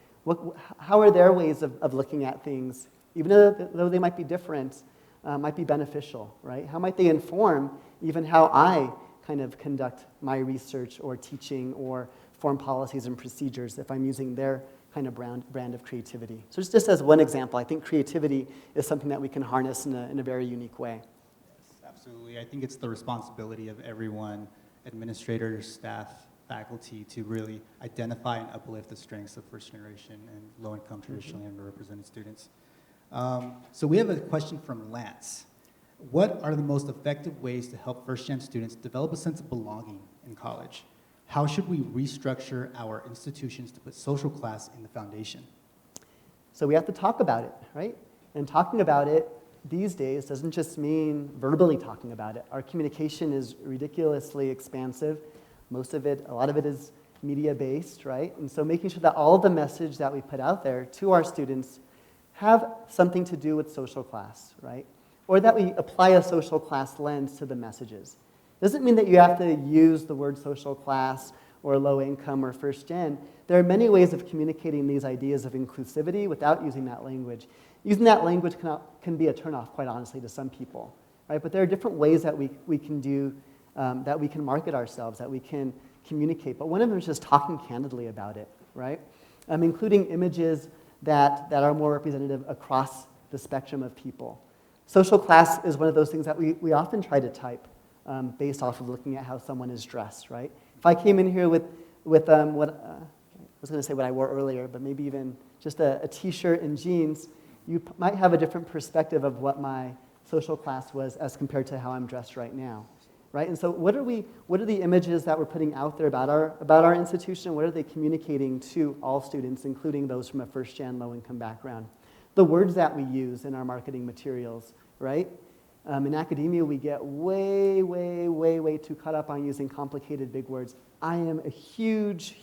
How are their ways of looking at things, even though they might be different, might be beneficial, right? How might they inform even how I kind of conduct my research or teaching or form policies and procedures if I'm using their kind of brand of creativity. So just as one example, I think creativity is something that we can harness in a very unique way. Yes, absolutely. I think it's the responsibility of everyone, administrators, staff, faculty, to really identify and uplift the strengths of first generation and low-income, traditionally underrepresented students. So we have a question from Lance. What are the most effective ways to help first-gen students develop a sense of belonging in college? How should we restructure our institutions to put social class in the foundation? So we have to talk about it, right? And talking about it these days doesn't just mean verbally talking about it. Our communication is ridiculously expansive. A lot of it is media-based, right? And so making sure that all of the message that we put out there to our students have something to do with social class, right? Or that we apply a social class lens to the messages. Doesn't mean that you have to use the word social class or low income or first gen. There are many ways of communicating these ideas of inclusivity without using that language. Using that language can be a turnoff, quite honestly, to some people, right? But there are different ways that we can do, that we can market ourselves, that we can communicate. But one of them is just talking candidly about it, right? Including images that are more representative across the spectrum of people. Social class is one of those things that we often try to type based off of looking at how someone is dressed, right? If I came in here with what, I was going to say what I wore earlier, but maybe even just a t-shirt and jeans, you might have a different perspective of what my social class was as compared to how I'm dressed right now, right? And so what are the images that we're putting out there about our institution? What are they communicating to all students, including those from a first-gen low-income background? The words that we use in our marketing materials, right? In academia, we get way too caught up on using complicated big words. I am a huge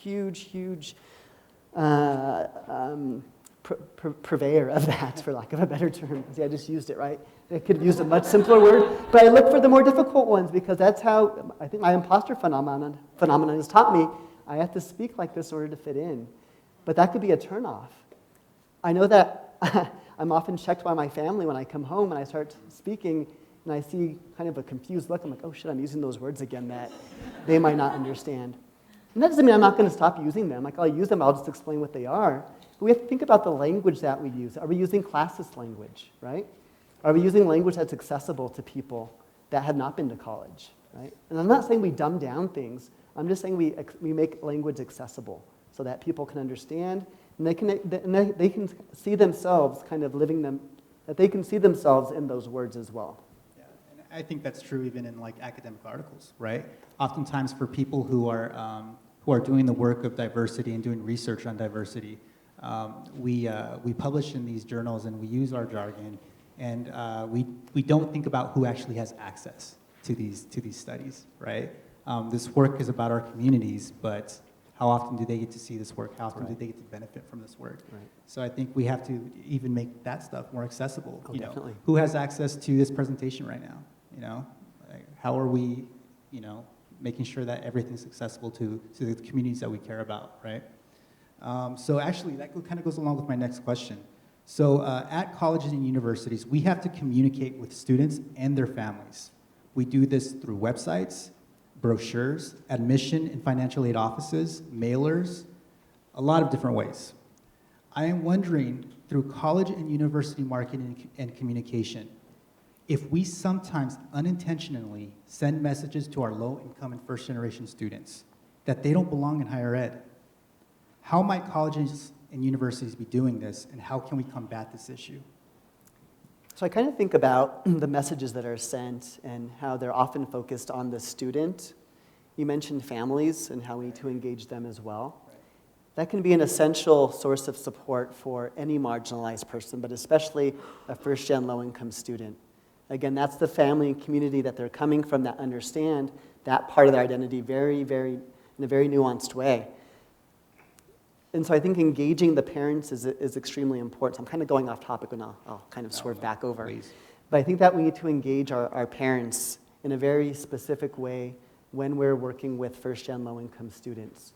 purveyor of that, for lack of a better term. See, I just used it, right? I could have used a much simpler word, but I look for the more difficult ones because that's how, I think my imposter phenomenon has taught me I have to speak like this in order to fit in. But that could be a turnoff. I know that I'm often checked by my family when I come home and I start speaking and I see kind of a confused look. I'm like, oh shit, I'm using those words again that they might not understand. And that doesn't mean I'm not going to stop using them. Like, I'll use them, I'll just explain what they are. But we have to think about the language that we use. Are we using classist language, right? Are we using language that's accessible to people that have not been to college, right? And I'm not saying we dumb down things. I'm just saying we make language accessible so that people can understand and they can see themselves kind of living them, that they can see themselves in those words as well. Yeah, and I think that's true even in like academic articles, right? Oftentimes for people who are doing the work of diversity and doing research on diversity, we publish in these journals and we use our jargon, and we don't think about who actually has access to these studies, right? This work is about our communities, but how often do they get to see this work? How often do they get to benefit from this work? Right. So I think we have to even make that stuff more accessible. Oh, definitely. Who has access to this presentation right now? Like, how are we, making sure that everything's accessible to the communities that we care about, right? So actually, that kind of goes along with my next question. So at colleges and universities, we have to communicate with students and their families. We do this through websites, brochures, admission and financial aid offices, mailers, a lot of different ways. I am wondering, through college and university marketing and communication, if we sometimes unintentionally send messages to our low-income and first-generation students that they don't belong in higher ed, how might colleges and universities be doing this, and how can we combat this issue? So I kind of think about the messages that are sent and how they're often focused on the student. You mentioned families and how we need to engage them as well. Right. That can be an essential source of support for any marginalized person, but especially a first-gen low-income student. Again, that's the family and community that they're coming from that understand that part of their identity in a very nuanced way. And so I think engaging the parents is extremely important. So I'm kind of going off topic, and I'll kind of swerve back over. Please. But I think that we need to engage our parents in a very specific way when we're working with first-gen low-income students.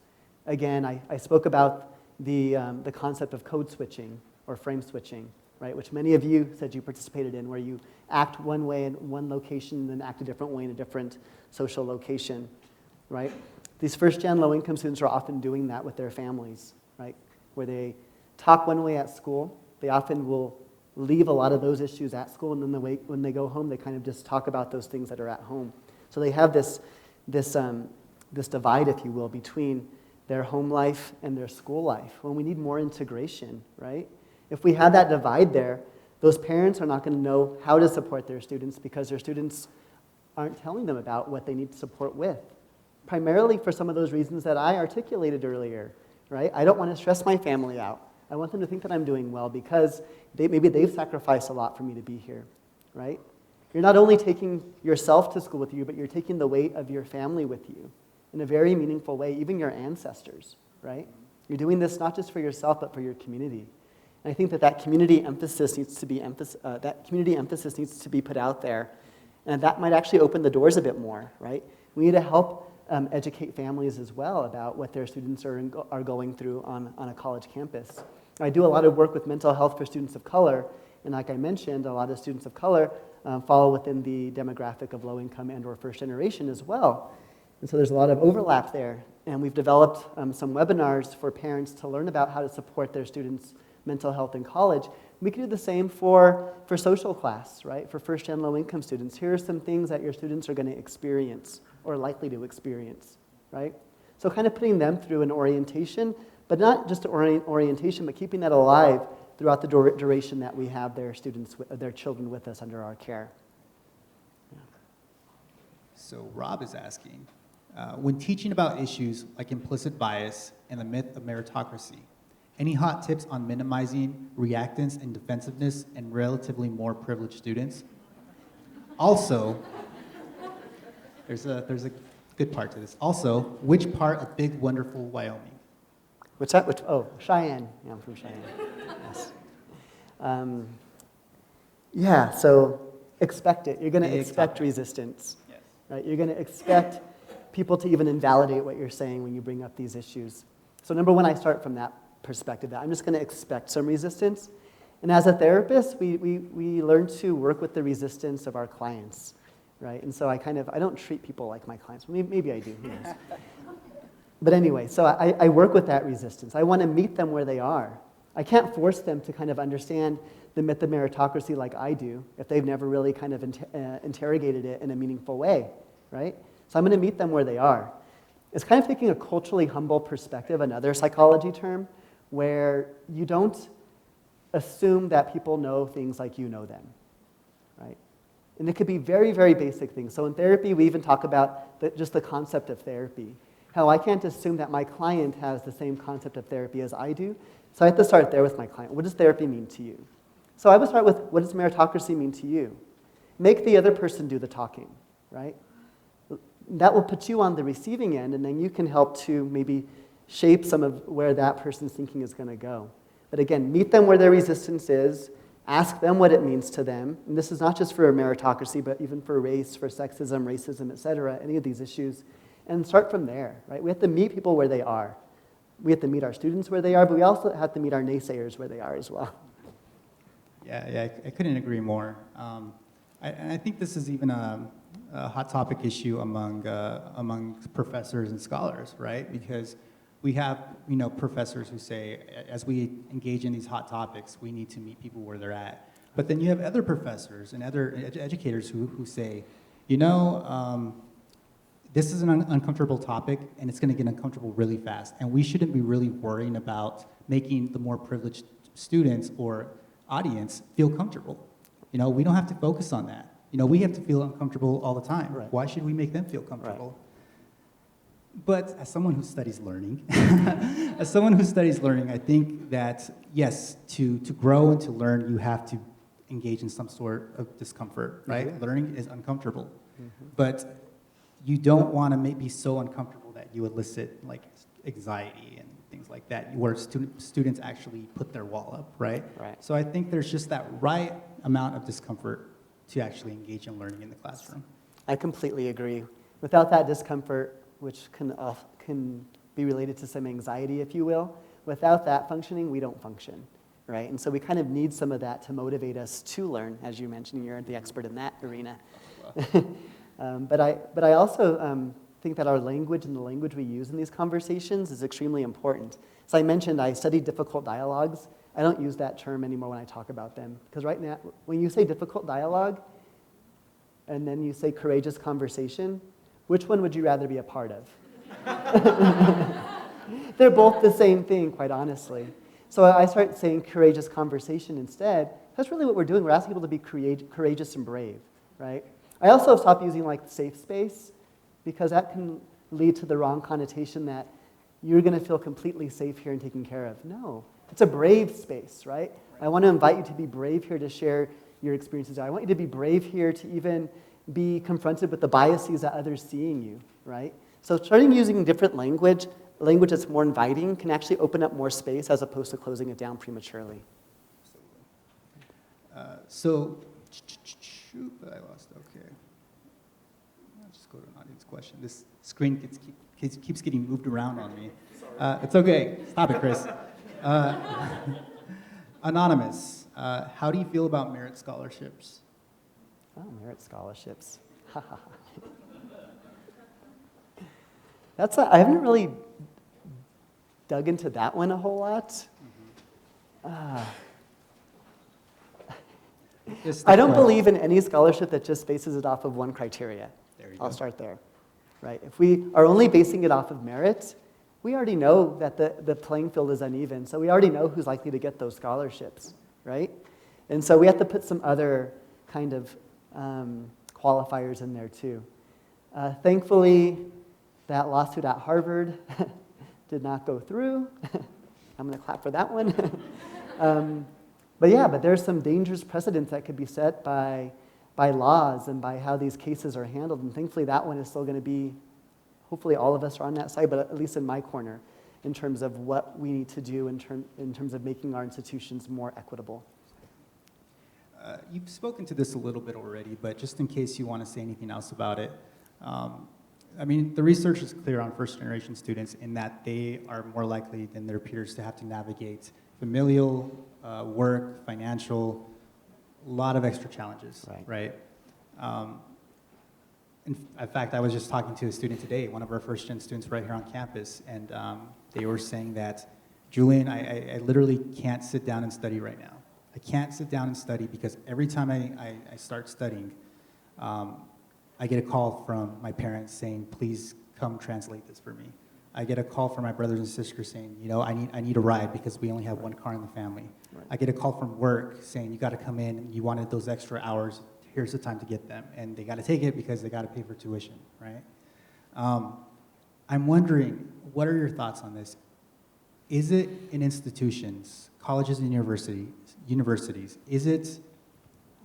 Again, I spoke about the concept of code switching or frame switching, right? Which many of you said you participated in, where you act one way in one location and then act a different way in a different social location, right? These first-gen low-income students are often doing that with their families, right? Where they talk one way at school, they often will leave a lot of those issues at school, and then when they go home, they kind of just talk about those things that are at home. So they have this divide, if you will, between their home life and their school life, when we need more integration, right? If we have that divide there, those parents are not going to know how to support their students because their students aren't telling them about what they need support with, primarily for some of those reasons that I articulated earlier. Right? I don't want to stress my family out. I want them to think that I'm doing well because maybe they've sacrificed a lot for me to be here, right? You're not only taking yourself to school with you, but you're taking the weight of your family with you in a very meaningful way, even your ancestors, right? You're doing this not just for yourself, but for your community. And I think that community emphasis needs to be put out there, and that might actually open the doors a bit more, right? We need to help educate families as well about what their students are going through on a college campus. I do a lot of work with mental health for students of color, and like I mentioned, a lot of students of color fall within the demographic of low income and or first generation as well. And so there's a lot of overlap there. And we've developed some webinars for parents to learn about how to support their students' mental health in college. We can do the same for social class, right? For first-gen low-income students. Here are some things that your students are going to experience or likely to experience, right? So kind of putting them through an orientation, but not just an orientation, but keeping that alive throughout the duration that we have their children with us under our care. Yeah. So Rob is asking, when teaching about issues like implicit bias and the myth of meritocracy, any hot tips on minimizing reactance and defensiveness in relatively more privileged students? Also, there's a good part to this. Also, which part of big, wonderful Wyoming? What's that? Oh, Cheyenne. Yeah, I'm from Cheyenne. Yes. Yeah, so expect it. You're going to expect resistance. Yes. Right? You're going to expect people to even invalidate what you're saying when you bring up these issues. So number one, I start from that perspective, that I'm just going to expect some resistance. And as a therapist, we learn to work with the resistance of our clients, right? And so I don't treat people like my clients. Maybe I do, who knows? But anyway, so I work with that resistance. I want to meet them where they are. I can't force them to kind of understand the myth of meritocracy like I do if they've never really kind of interrogated it in a meaningful way, right? So I'm going to meet them where they are. It's kind of taking a culturally humble perspective, another psychology term, where you don't assume that people know things like you know them, right? And it could be very, very basic things. So in therapy, we even talk about just the concept of therapy. How I can't assume that my client has the same concept of therapy as I do. So I have to start there with my client. What does therapy mean to you? So I would start with, what does meritocracy mean to you? Make the other person do the talking, right? That will put you on the receiving end, and then you can help to maybe shape some of where that person's thinking is going to go. But again, meet them where their resistance is, ask them what it means to them. And this is not just for meritocracy, but even for race, for sexism, racism, et cetera, any of these issues. And start from there, right? We have to meet people where they are. We have to meet our students where they are, but we also have to meet our naysayers where they are as well. Yeah, I couldn't agree more. I think this is even a hot topic issue among professors and scholars, right? Because we have, professors who say, as we engage in these hot topics, we need to meet people where they're at. But then you have other professors and other educators who say, this is an uncomfortable topic, and it's going to get uncomfortable really fast. And we shouldn't be really worrying about making the more privileged students or audience feel comfortable. We don't have to focus on that. We have to feel uncomfortable all the time. Right. Why should we make them feel comfortable? Right. But as someone who studies learning, I think that, yes, to grow and to learn, you have to engage in some sort of discomfort, right? Mm-hmm. Learning is uncomfortable. Mm-hmm. But you don't want to be so uncomfortable that you elicit like anxiety and things like that, where students actually put their wall up, right? Right. So I think there's just that right amount of discomfort to actually engage in learning in the classroom. I completely agree. Without that discomfort, which can be related to some anxiety, if you will, without that functioning, we don't function, right? And so we kind of need some of that to motivate us to learn. As you mentioned, you're the expert in that arena. But I also think that our language and the language we use in these conversations is extremely important. As I mentioned, I studied difficult dialogues. I don't use that term anymore when I talk about them. Because right now, when you say difficult dialogue, and then you say courageous conversation, which one would you rather be a part of? They're both the same thing, quite honestly. So I start saying courageous conversation instead. That's really what we're doing. We're asking people to be courageous and brave, right? I also stopped using like safe space, because that can lead to the wrong connotation that you're going to feel completely safe here and taken care of. No, it's a brave space, right? I want to invite you to be brave here to share your experiences. I want you to be brave here to even be confronted with the biases that others see in you, right? So starting using different language that's more inviting, can actually open up more space as opposed to closing it down prematurely. So, shoot, I lost, okay. I'll just go to an audience question. This screen keeps getting moved around on me. It's okay, stop it, Chris. Anonymous, how do you feel about merit scholarships? Oh, merit scholarships. I haven't really dug into that one a whole lot. I don't believe in any scholarship that just bases it off of one criteria. There you I'll go. start there, right? If we are only basing it off of merit, we already know that the playing field is uneven, so we already know who's likely to get those scholarships, right? And so we have to put some other kind of qualifiers in there too. Thankfully, that lawsuit at Harvard did not go through. I'm going to clap for that one. But there's some dangerous precedents that could be set by laws and by how these cases are handled. And thankfully, that one is still going to be, hopefully all of us are on that side, but at least in my corner, in terms of what we need to do in terms of making our institutions more equitable. You've spoken to this a little bit already, but just in case you want to say anything else about it, the research is clear on first-generation students in that they are more likely than their peers to have to navigate familial, work, financial, a lot of extra challenges, right? In fact, I was just talking to a student today, one of our first-gen students right here on campus, and they were saying that, Julian, I literally can't sit down and study right now. I can't sit down and study because every time I start studying, I get a call from my parents saying, please come translate this for me. I get a call from my brothers and sisters saying, I need a ride because we only have one car in the family. Right. I get a call from work saying, you got to come in, you wanted those extra hours, here's the time to get them. And they got to take it because they got to pay for tuition, right? I'm wondering, what are your thoughts on this? Is it in institutions, colleges and universities, is it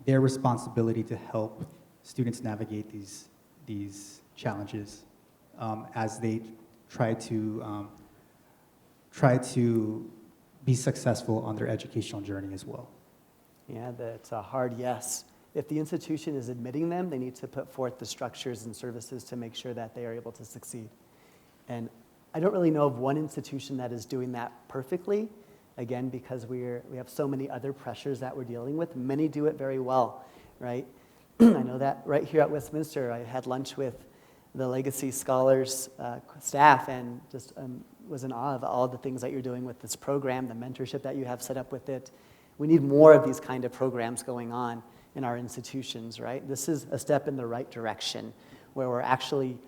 their responsibility to help students navigate these challenges as they try to be successful on their educational journey as well? Yeah, that's a hard yes. If the institution is admitting them, they need to put forth the structures and services to make sure that they are able to succeed. And I don't really know of one institution that is doing that perfectly, again, because we have so many other pressures that we're dealing with. Many do it very well, right? I know that right here at Westminster, I had lunch with the Legacy Scholars staff and just was in awe of all the things that you're doing with this program, the mentorship that you have set up with it. We need more of these kind of programs going on in our institutions, right? This is a step in the right direction where we're actually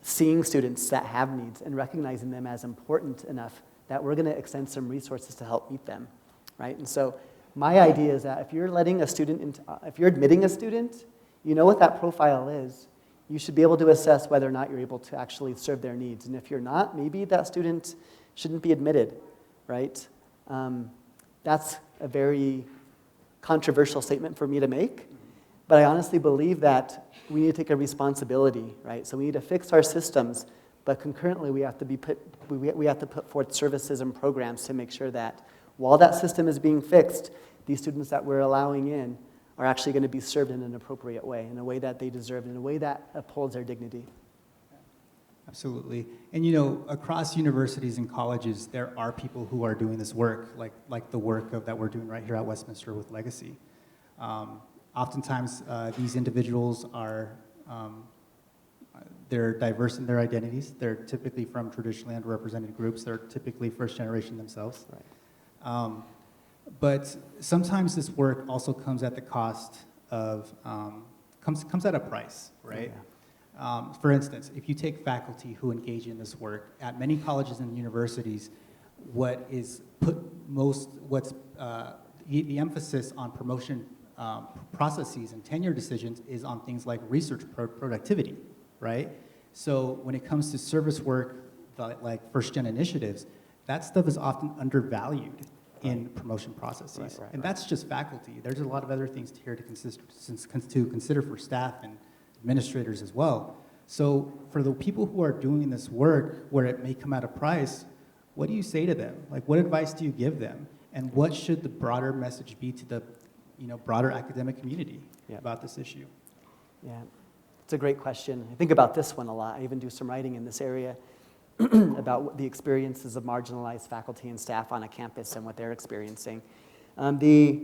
seeing students that have needs and recognizing them as important enough that we're going to extend some resources to help meet them, right? And so my idea is that if you're letting a student, if you're admitting a student, you know what that profile is. You should be able to assess whether or not you're able to actually serve their needs. And if you're not, maybe that student shouldn't be admitted, right? That's a very controversial statement for me to make, but I honestly believe that we need to take a responsibility, right? So we need to fix our systems, but concurrently we have to put forth services and programs to make sure that while that system is being fixed, these students that we're allowing in are actually going to be served in an appropriate way, in a way that they deserve, in a way that upholds their dignity. Absolutely. And across universities and colleges, there are people who are doing this work, like the work that we're doing right here at Westminster with Legacy. Oftentimes, these individuals are, they're diverse in their identities. They're typically from traditionally underrepresented groups. They're typically first generation themselves. Right. But sometimes this work also comes at the cost of, comes at a price, right? Yeah. For instance, if you take faculty who engage in this work, at many colleges and universities, the emphasis on promotion processes and tenure decisions is on things like research productivity, right? So when it comes to service work, like first-gen initiatives, that stuff is often undervalued in promotion processes. And that's just faculty. There's a lot of other things here to consider for staff and administrators as well. So for the people who are doing this work where it may come at a price, what do you say to them? Like, what advice do you give them? And what should the broader message be to the broader academic community Yeah. about this issue? Yeah, it's a great question. I think about this one a lot. I even do some writing in this area about the experiences of marginalized faculty and staff on a campus and what they're experiencing. The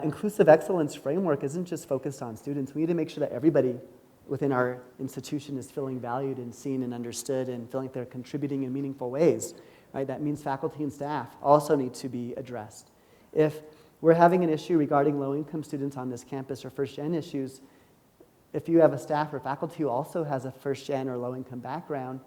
inclusive excellence framework isn't just focused on students. We need to make sure that everybody within our institution is feeling valued and seen and understood and feeling like they're contributing in meaningful ways. Right? That means faculty and staff also need to be addressed. If we're having an issue regarding low-income students on this campus or first-gen issues, if you have a staff or faculty who also has a first-gen or low-income background,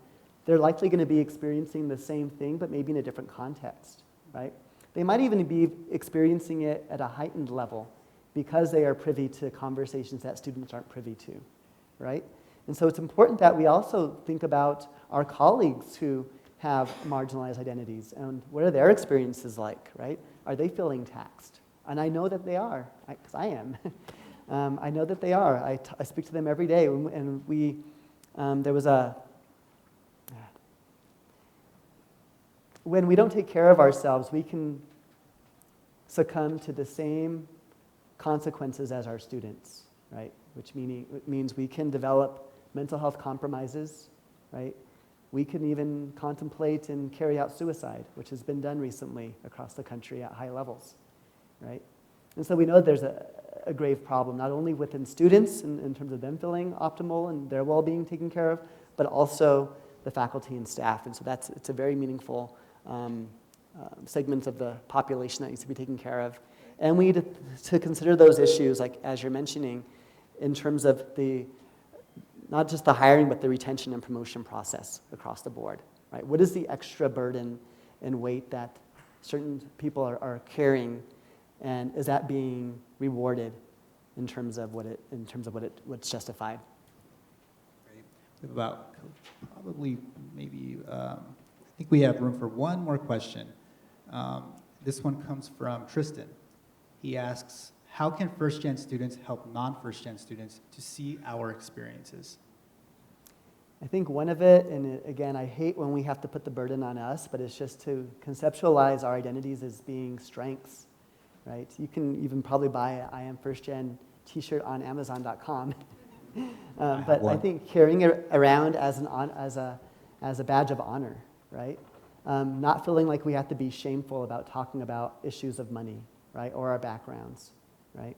they're likely going to be experiencing the same thing, but maybe in a different context, right? They might even be experiencing it at a heightened level because they are privy to conversations that students aren't privy to, right? And so it's important that we also think about our colleagues who have marginalized identities and what are their experiences like, right? Are they feeling taxed? And I know that they are, because I am. I know that they are. I speak to them every day, and there was when we don't take care of ourselves, we can succumb to the same consequences as our students, right? Which means we can develop mental health compromises, right? We can even contemplate and carry out suicide, which has been done recently across the country at high levels, right? And so we know that there's a grave problem, not only within students in terms of them feeling optimal and their well-being taken care of, but also the faculty and staff. And so it's a very meaningful segment of the population that needs to be taken care of. And we need to consider those issues, like as you're mentioning, in terms of not just the hiring, but the retention and promotion process across the board, right? What is the extra burden and weight that certain people are carrying, and is that being rewarded in terms of what's justified? Great. We have about probably maybe I think we have room for one more question. This one comes from Tristan. He asks, how can first-gen students help non-first-gen students to see our experiences? I think one of it, and again, I hate when we have to put the burden on us, but it's just to conceptualize our identities as being strengths, right? You can even probably buy an I Am First Gen t-shirt on Amazon.com. But I think carrying it around as a badge of honor, right? Not feeling like we have to be shameful about talking about issues of money, right, or our backgrounds, right?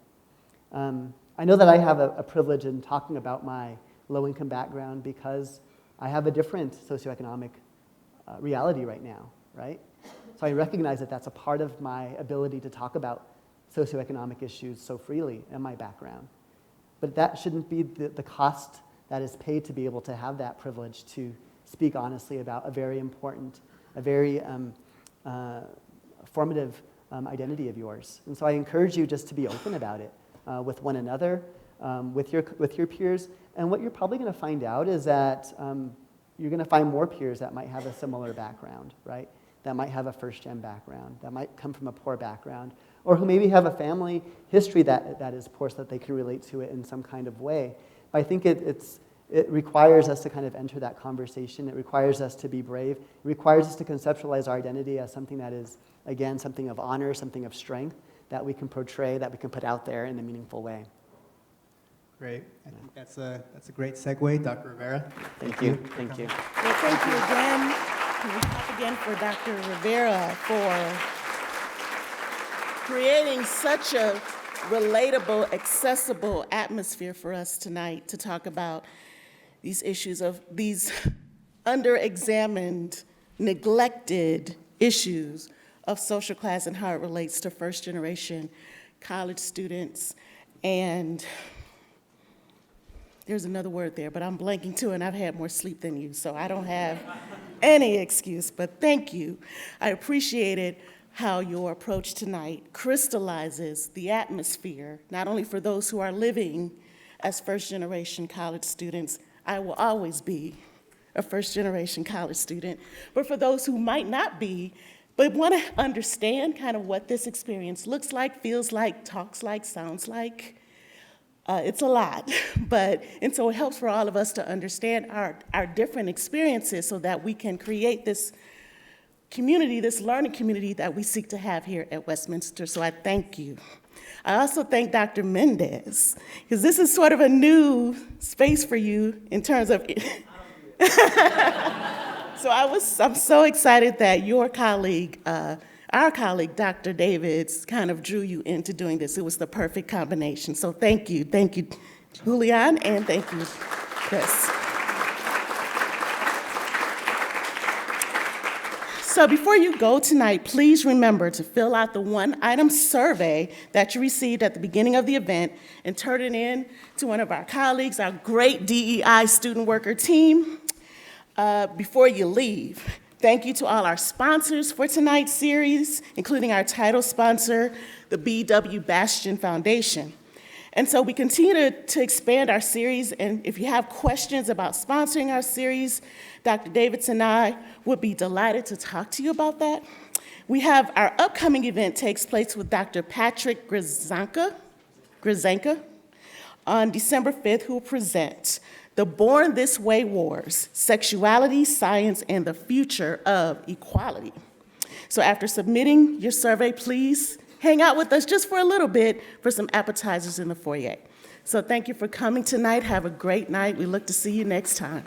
I know that I have a privilege in talking about my low-income background because I have a different socioeconomic reality right now, right? So I recognize that that's a part of my ability to talk about socioeconomic issues so freely in my background. But that shouldn't be the cost that is paid to be able to have that privilege to speak honestly about a very important, a very formative identity of yours. And so I encourage you just to be open about it with one another, with your peers. And what you're probably going to find out is that you're going to find more peers that might have a similar background, right? That might have a first-gen background, that might come from a poor background, or who maybe have a family history that is poor so that they can relate to it in some kind of way. But I think it requires us to kind of enter that conversation. It requires us to be brave. It requires us to conceptualize our identity as something that is, again, something of honor, something of strength that we can portray, that we can put out there in a meaningful way. Great. I think that's a great segue, Dr. Rivera. Thank you. Thank you. Well, thank you again. Thank again for Dr. Rivera for creating such a relatable, accessible atmosphere for us tonight to talk about these issues of these under-examined, neglected issues of social class and how it relates to first-generation college students. And there's another word there, but I'm blanking too, and I've had more sleep than you, so I don't have any excuse, but thank you. I appreciated how your approach tonight crystallizes the atmosphere, not only for those who are living as first-generation college students. I will always be a first-generation college student, but for those who might not be, but want to understand kind of what this experience looks like, feels like, talks like, sounds like. It's a lot, and so it helps for all of us to understand our different experiences so that we can create this community, this learning community that we seek to have here at Westminster. So I thank you. I also thank Dr. Mendez, because this is sort of a new space for you in terms of. So I'm so excited that your colleague, our colleague, Dr. Davids, kind of drew you into doing this. It was the perfect combination. So thank you, Julian, and thank you, Chris. So before you go tonight, please remember to fill out the one-item survey that you received at the beginning of the event and turn it in to one of our colleagues, our great DEI student worker team, before you leave. Thank you to all our sponsors for tonight's series, including our title sponsor, the B.W. Bastian Foundation. And so we continue to expand our series, and if you have questions about sponsoring our series, Dr. Davids and I would be delighted to talk to you about that. We have our upcoming event takes place with Dr. Patrick Grzanka on December 5th, who will present The Born This Way Wars, Sexuality, Science, and the Future of Equality. So after submitting your survey, please hang out with us just for a little bit for some appetizers in the foyer. So thank you for coming tonight. Have a great night. We look to see you next time.